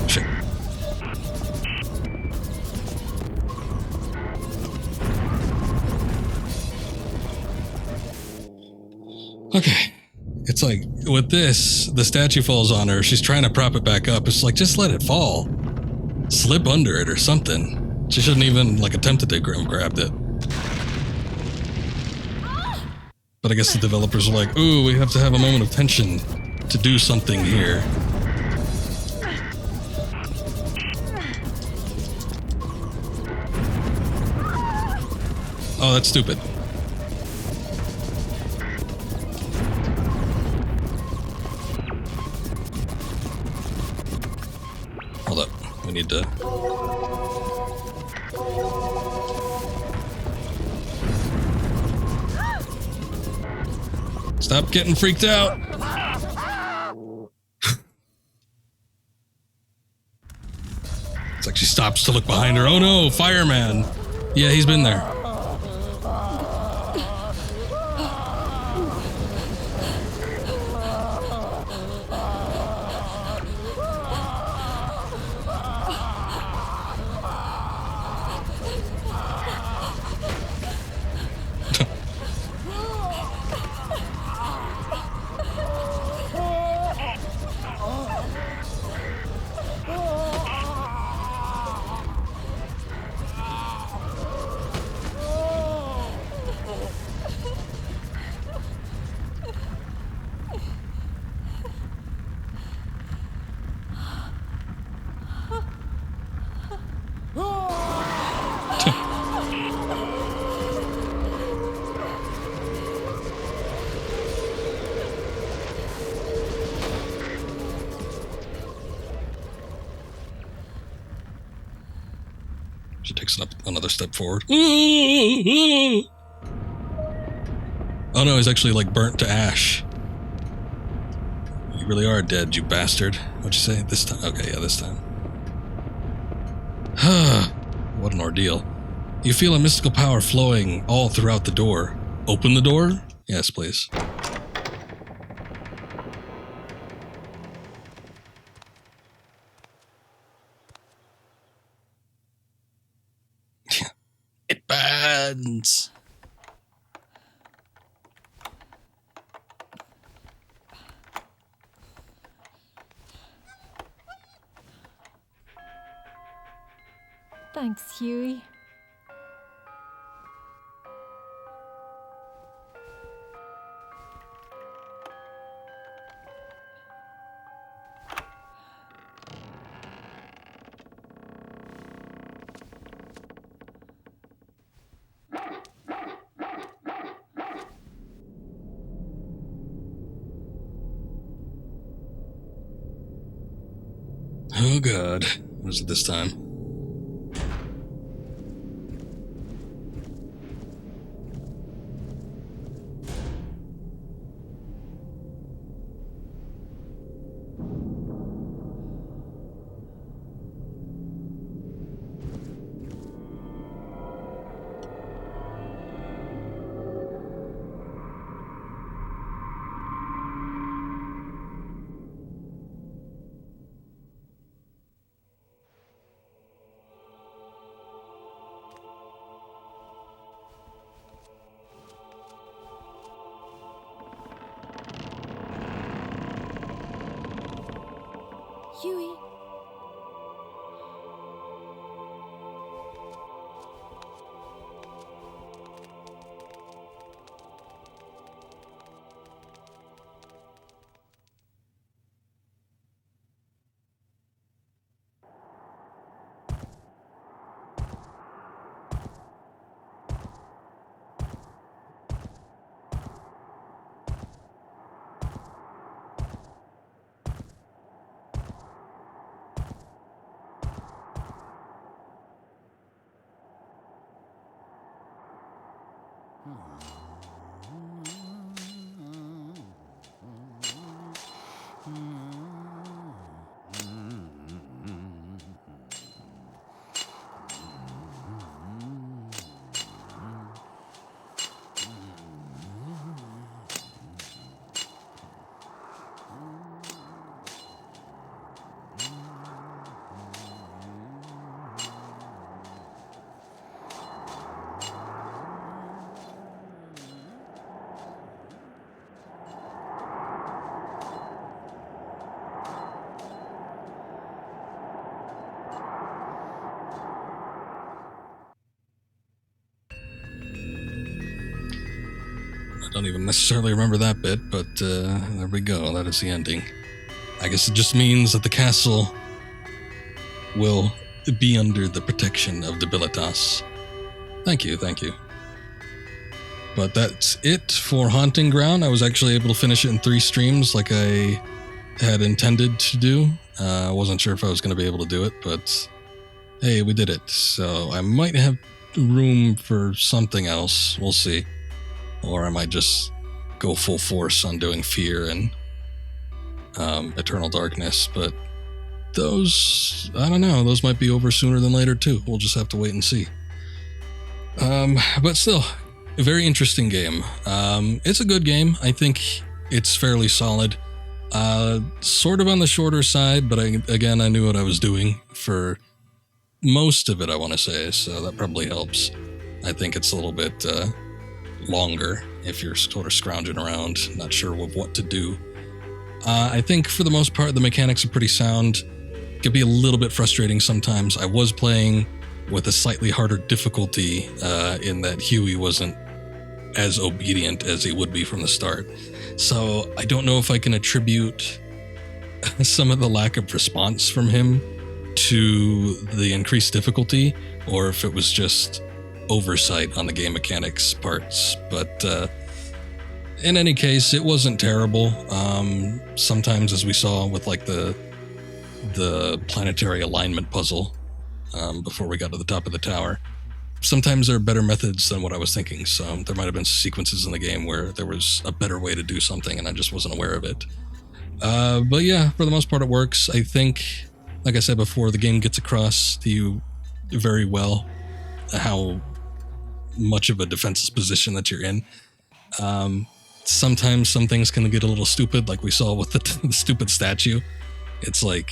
Shit. Okay. It's like, with this, the statue falls on her, she's trying to prop it back up. It's like, just let it fall. Slip under it or something. She shouldn't even, like, attempted to grab it. But I guess the developers are like, ooh, we have to have a moment of tension to do something here. Oh, that's stupid. Hold up. We need to... Stop getting freaked out. It's like she stops to look behind her. Oh no, fireman. Yeah, he's been there. She takes another step forward. Oh no, he's actually like burnt to ash. You really are dead, you bastard. What'd you say? This time? Okay, yeah, this time. What an ordeal. You feel a mystical power flowing all throughout the door. Open the door? Yes, please. It burns. Thanks, Huey. Oh god. What is it this time? Hewie. I don't even necessarily remember that bit, but there we go. That is the ending. I guess it just means that the castle will be under the protection of Debilitas. Thank you, thank you. But that's it for Haunting Ground. I was actually able to finish it in 3 streams like I had intended to do. I wasn't sure if I was going to be able to do it, but hey, we did it. So I might have room for something else. We'll see. Or I might just go full force on doing Fear and Eternal Darkness. But those, I don't know, those might be over sooner than later too. We'll just have to wait and see. But still, a very interesting game. It's a good game. I think it's fairly solid. Sort of on the shorter side, but I knew what I was doing for most of it, I want to say, so that probably helps. I think it's a little bit longer if you're sort of scrounging around, not sure of what to do. I think for the most part, the mechanics are pretty sound. It could be a little bit frustrating sometimes. I was playing with a slightly harder difficulty in that Hewie wasn't as obedient as he would be from the start. So I don't know if I can attribute some of the lack of response from him to the increased difficulty, or if it was just oversight on the game mechanics parts. But in any case, it wasn't terrible. Sometimes, as we saw with like the planetary alignment puzzle before we got to the top of the tower, sometimes there are better methods than what I was thinking. So there might have been sequences in the game where there was a better way to do something and I just wasn't aware of it. But yeah, for the most part it works. I think, like I said before, the game gets across to you very well how much of a defenseless position that you're in. Sometimes some things can get a little stupid, like we saw with the stupid statue. It's like,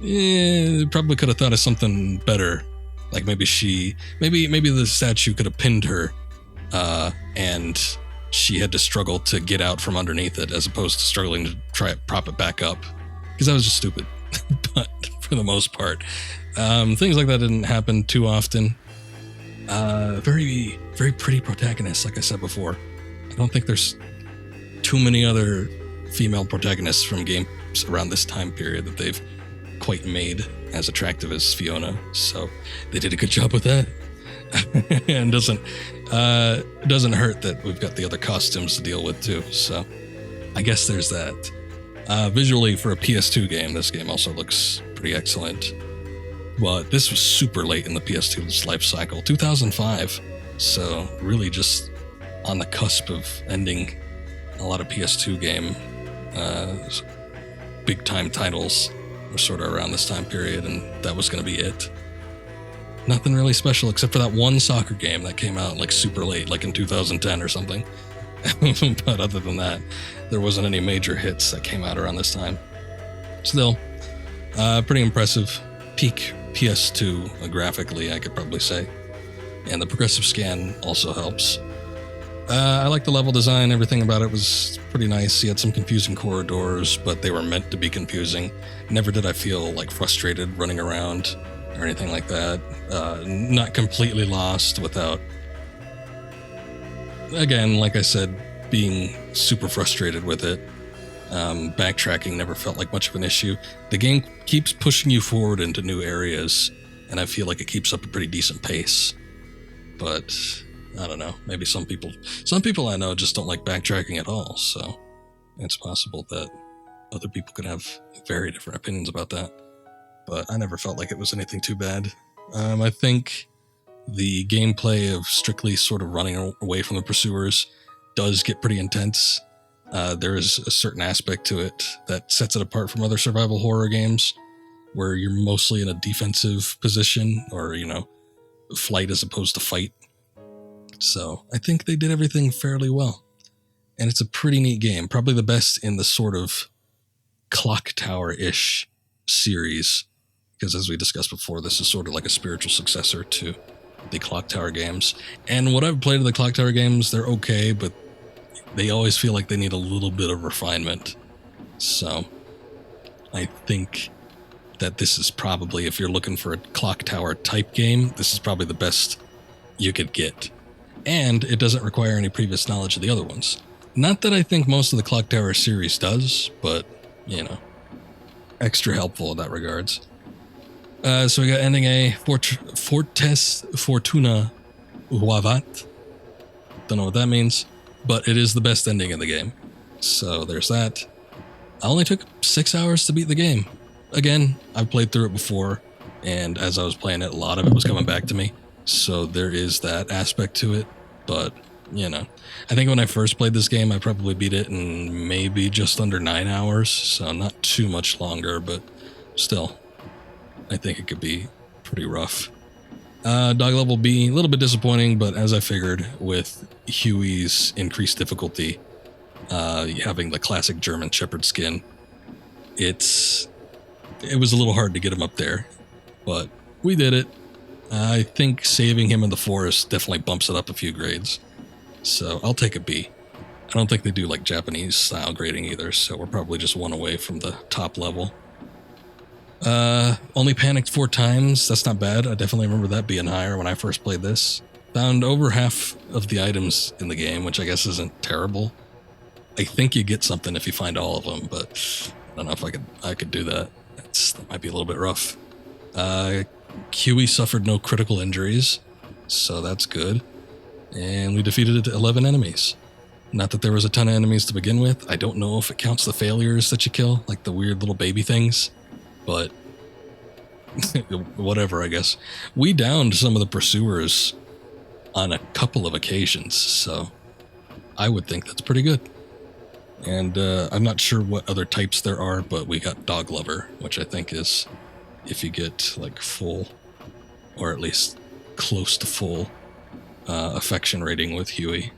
probably could have thought of something better. Like maybe the statue could have pinned her, and she had to struggle to get out from underneath it, as opposed to struggling to try to prop it back up. Because that was just stupid. But for the most part, things like that didn't happen too often. Very, very pretty protagonists, like I said before. I don't think there's too many other female protagonists from games around this time period that they've quite made as attractive as Fiona, so they did a good job with that. And doesn't hurt that we've got the other costumes to deal with too, so I guess there's that. Visually, for a PS2 game, this game also looks pretty excellent. But this was super late in the PS2's life cycle, 2005, so really just on the cusp of ending a lot of PS2 game big time titles were sort of around this time period, and that was going to be it. Nothing really special except for that one soccer game that came out like super late, like in 2010 or something. But other than that, there wasn't any major hits that came out around this time. Still, pretty impressive. Peak PS2 graphically, I could probably say. And the progressive scan also helps. I like the level design. Everything about it was pretty nice. You had some confusing corridors, but they were meant to be confusing. Never did I feel like frustrated running around or anything like that. Not completely lost without, again, like I said, being super frustrated with it. Backtracking never felt like much of an issue. The game keeps pushing you forward into new areas, and I feel like it keeps up a pretty decent pace. But I don't know. Maybe some people I know just don't like backtracking at all. So it's possible that other people can have very different opinions about that. But I never felt like it was anything too bad. I think the gameplay of strictly sort of running away from the pursuers does get pretty intense. There is a certain aspect to it that sets it apart from other survival horror games where you're mostly in a defensive position or, flight as opposed to fight. So I think they did everything fairly well. And it's a pretty neat game. Probably the best in the sort of Clock Tower-ish series. Because as we discussed before, this is sort of like a spiritual successor to the Clock Tower games. And what I've played of the Clock Tower games, they're okay, but they always feel like they need a little bit of refinement. So I think that this is probably, if you're looking for a Clock Tower type game, this is probably the best you could get. And it doesn't require any previous knowledge of the other ones. Not that I think most of the Clock Tower series does, but, extra helpful in that regards. So we got ending A, Fortes Fortuna Uavat. Don't know what that means, but it is the best ending in the game. So there's that. I only took 6 hours to beat the game. Again, I've played through it before, and as I was playing it, a lot of it was coming back to me. So there is that aspect to it, but, I think when I first played this game, I probably beat it in maybe just under 9 hours, so not too much longer, but still, I think it could be pretty rough. Dog level B, a little bit disappointing, but as I figured, with Hewie's increased difficulty, having the classic German Shepherd skin, it was a little hard to get him up there, but we did it. I think saving him in the forest definitely bumps it up a few grades, so I'll take a B. I don't think they do like Japanese style grading either, so we're probably just one away from the top level. Only panicked 4 times. That's not bad. I definitely remember that being higher when I first played this. Found over half of the items in the game, which I guess isn't terrible. I think you get something if you find all of them, but I don't know if I could do that. That might be a little bit rough. Hewie suffered no critical injuries, so that's good. And we defeated 11 enemies. Not that there was a ton of enemies to begin with. I don't know if it counts the failures that you kill, like the weird little baby things. But whatever, I guess. We downed some of the pursuers on a couple of occasions, so I would think that's pretty good. And I'm not sure what other types there are, but we got Dog Lover, which I think is if you get like full, or at least close to full, affection rating with Hewie.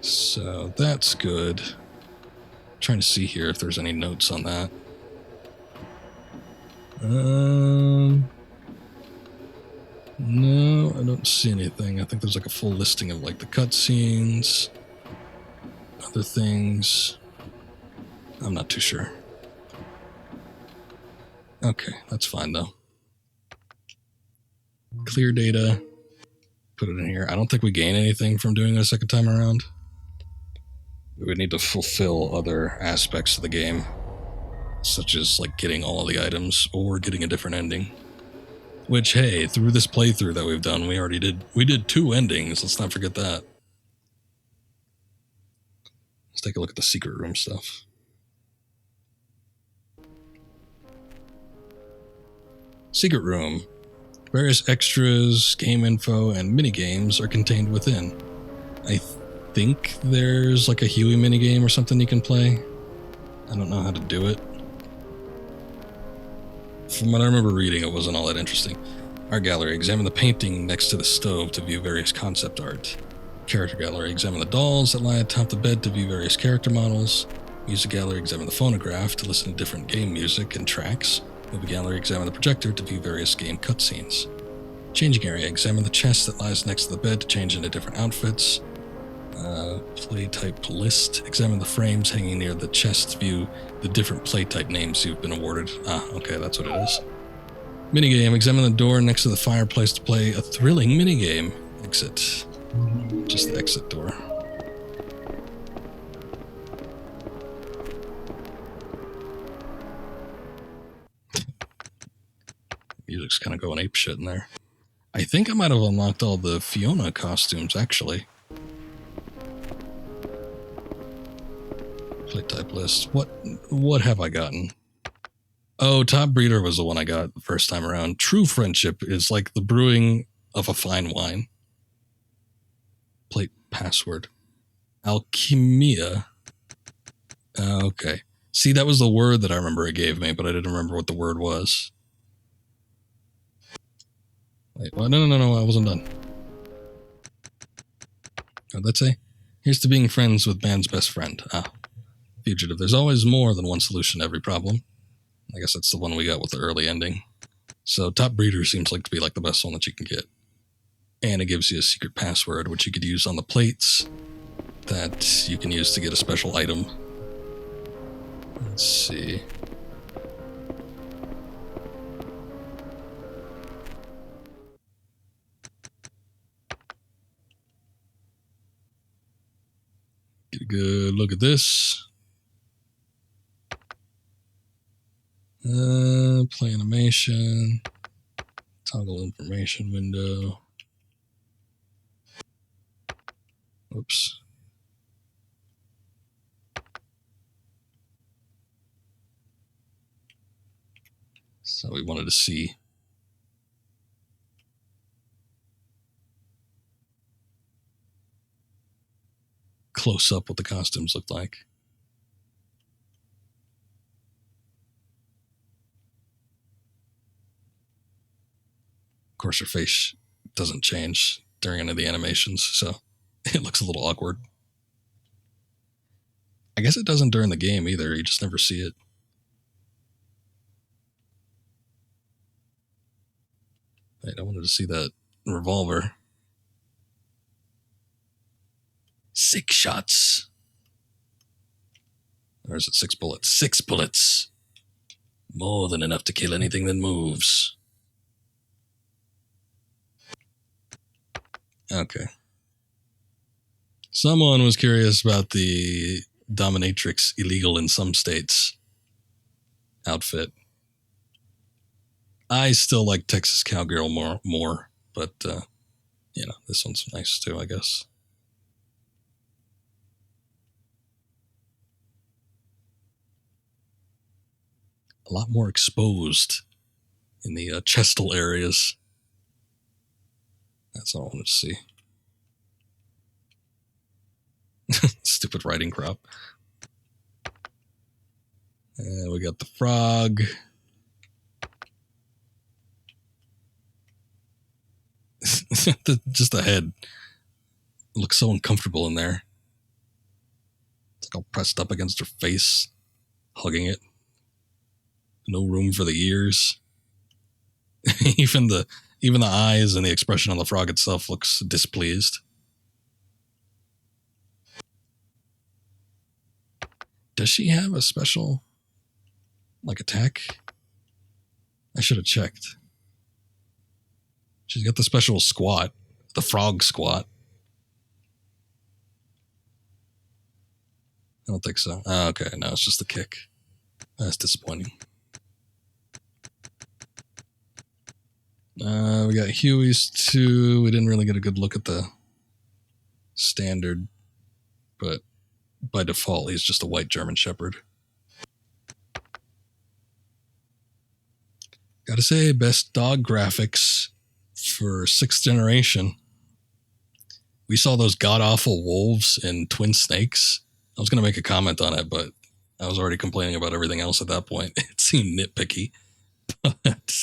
So that's good. Trying to see here if there's any notes on that. No, I don't see anything. I think there's like a full listing of like the cutscenes, other things. I'm not too sure. Okay, that's fine though. Clear data. Put it in here. I don't think we gain anything from doing it a second time around. We would need to fulfill other aspects of the game, such as like getting all of the items or getting a different ending. Which, hey, through this playthrough that we've done, we did 2 endings. Let's not forget that. Let's take a look at the secret room stuff. Secret room. Various extras, game info, and minigames are contained within. I think there's like a Hewie minigame or something you can play. I don't know how to do it. From what I remember reading, it wasn't all that interesting. Art gallery. Examine the painting next to the stove to view various concept art. Character gallery. Examine the dolls that lie atop the bed to view various character models. Music gallery. Examine the phonograph to listen to different game music and tracks. Movie gallery. Examine the projector to view various game cutscenes. Changing area. Examine the chest that lies next to the bed to change into different outfits. Play type list. Examine the frames hanging near the chest. View the different play type names you've been awarded. Ah, okay, that's what it is. Minigame. Examine the door next to the fireplace to play a thrilling minigame. Exit. Just the exit door. Music's kind of going apeshit in there. I think I might have unlocked all the Fiona costumes, actually. Play type list. What have I gotten? Oh, Top Breeder was the one I got the first time around. True friendship is like the brewing of a fine wine. Plate password. Alchemia. Okay. See, that was the word that I remember it gave me, but I didn't remember what the word was. Wait, what? No, I wasn't done. What'd that say? Here's to being friends with man's best friend. Ah. Fugitive. There's always more than one solution to every problem. I guess that's the one we got with the early ending. So Top Breeder seems like to be like the best one that you can get. And it gives you a secret password, which you could use on the plates that you can use to get a special item. Let's see. Get a good look at this. Play animation. Toggle information window. Oops. So we wanted to see. Close up what the costumes look like. Of course, her face doesn't change during any of the animations, so it looks a little awkward. I guess it doesn't during the game either. You just never see it. Wait, I wanted to see that revolver. 6 shots. Or is it 6 bullets? 6 bullets. More than enough to kill anything that moves. Okay. Someone was curious about the dominatrix illegal in some states outfit. I still like Texas Cowgirl more, but you know, this one's nice too, I guess. A lot more exposed in the chestal areas. That's all I wanted to see. Stupid writing crop. And we got the frog. Just the head. It looks so uncomfortable in there. It's like all pressed up against her face, hugging it. No room for the ears. even the eyes and the expression on the frog itself looks displeased. Does she have a special, like, attack? I should have checked. She's got the special squat, the frog squat. I don't think so. Oh, okay, no, it's just the kick. That's disappointing. We got Hewie's too. We didn't really get a good look at the standard, but by default, he's just a white German Shepherd. Gotta say, best dog graphics for 6th generation. We saw those god-awful wolves and twin snakes. I was going to make a comment on it, but I was already complaining about everything else at that point. It seemed nitpicky. But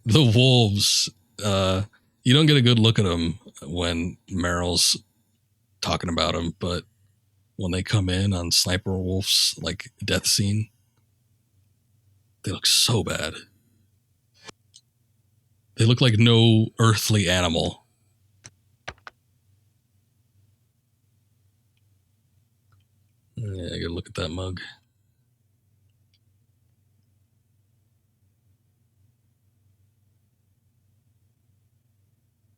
the wolves, you don't get a good look at them when Meryl's talking about them, but when they come in on Sniper Wolf's like death scene, they look so bad. They look like no earthly animal. Yeah, I gotta look at that mug.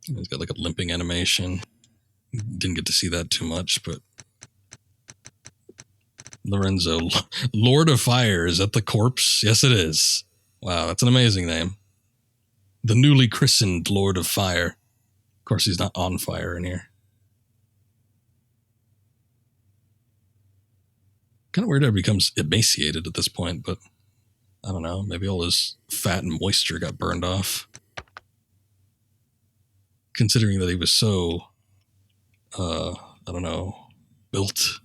He's got like a limping animation. Didn't get to see that too much, but Lorenzo, Lord of Fire, is that the corpse? Yes, it is. Wow, that's an amazing name. The newly christened Lord of Fire. Of course, he's not on fire in here. Kind of weird how he becomes emaciated at this point, but I don't know. Maybe all his fat and moisture got burned off. Considering that he was so, I don't know, built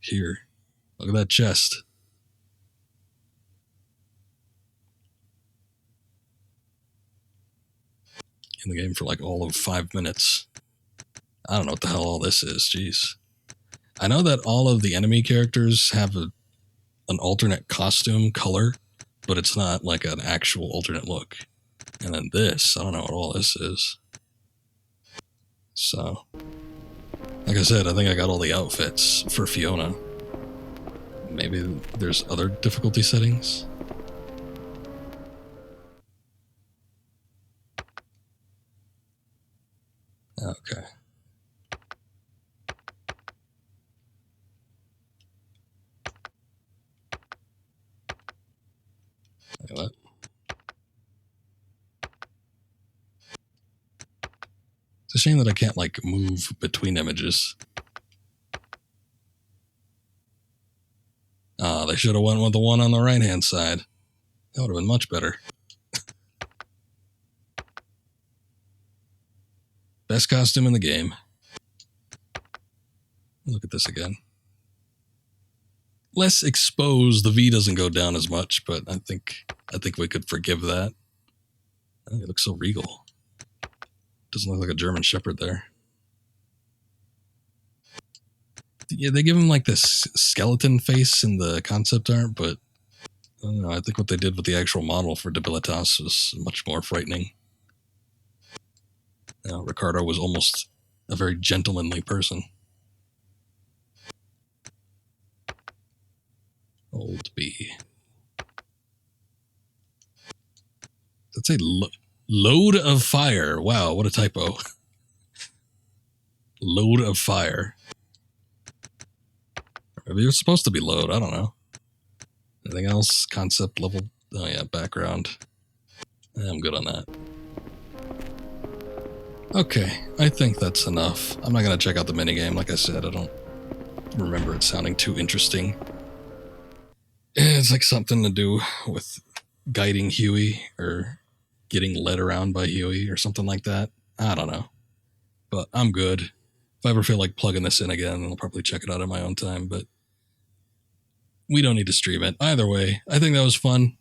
here. Look at that chest. In the game for like all of 5 minutes. I don't know what the hell all this is. Jeez. I know that all of the enemy characters have an alternate costume color, but it's not like an actual alternate look. And then this, I don't know what all this is. So, like I said, I think I got all the outfits for Fiona. Maybe there's other difficulty settings. Okay. Look at that. It's a shame that I can't, like, move between images. They should have went with the one on the right-hand side. That would have been much better. Best costume in the game. Look at this again. Less exposed, the V doesn't go down as much, but I think we could forgive that. I think it looks so regal. Doesn't look like a German Shepherd there. Yeah, they give him like this skeleton face in the concept art, but I don't know. I think what they did with the actual model for Debilitas was much more frightening. Ricardo was almost a very gentlemanly person. Old B. Let's say load of fire. Wow, what a typo. Load of fire. Maybe it was supposed to be load. I don't know. Anything else? Concept level? Oh yeah, background. I'm good on that. Okay, I think that's enough. I'm not going to check out the minigame. Like I said, I don't remember it sounding too interesting. It's like something to do with guiding Hewie or getting led around by Hewie or something like that. I don't know. But I'm good. If I ever feel like plugging this in again, I'll probably check it out on my own time, but we don't need to stream it. Either way, I think that was fun.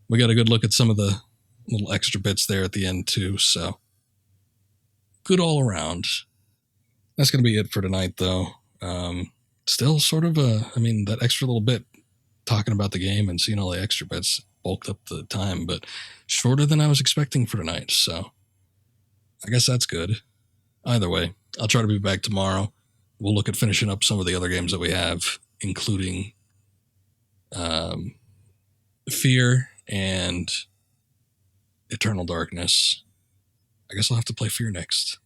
We got a good look at some of the little extra bits there at the end too, so good all around. That's going to be it for tonight, though. Still sort of that extra little bit talking about the game and seeing all the extra bits bulked up the time, but shorter than I was expecting for tonight, so I guess that's good. Either way, I'll try to be back tomorrow. We'll look at finishing up some of the other games that we have, including Fear and Eternal Darkness. I guess I'll have to play Fear next.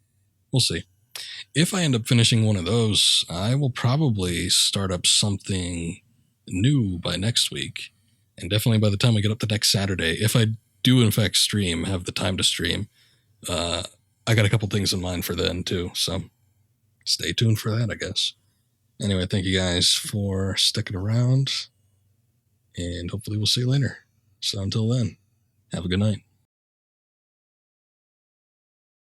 We'll see. If I end up finishing one of those, I will probably start up something new by next week. And definitely by the time we get up to next Saturday, if I do in fact stream, have the time to stream, I got a couple things in mind for then too. So stay tuned for that, I guess. Anyway, thank you guys for sticking around. And hopefully we'll see you later. So until then, have a good night.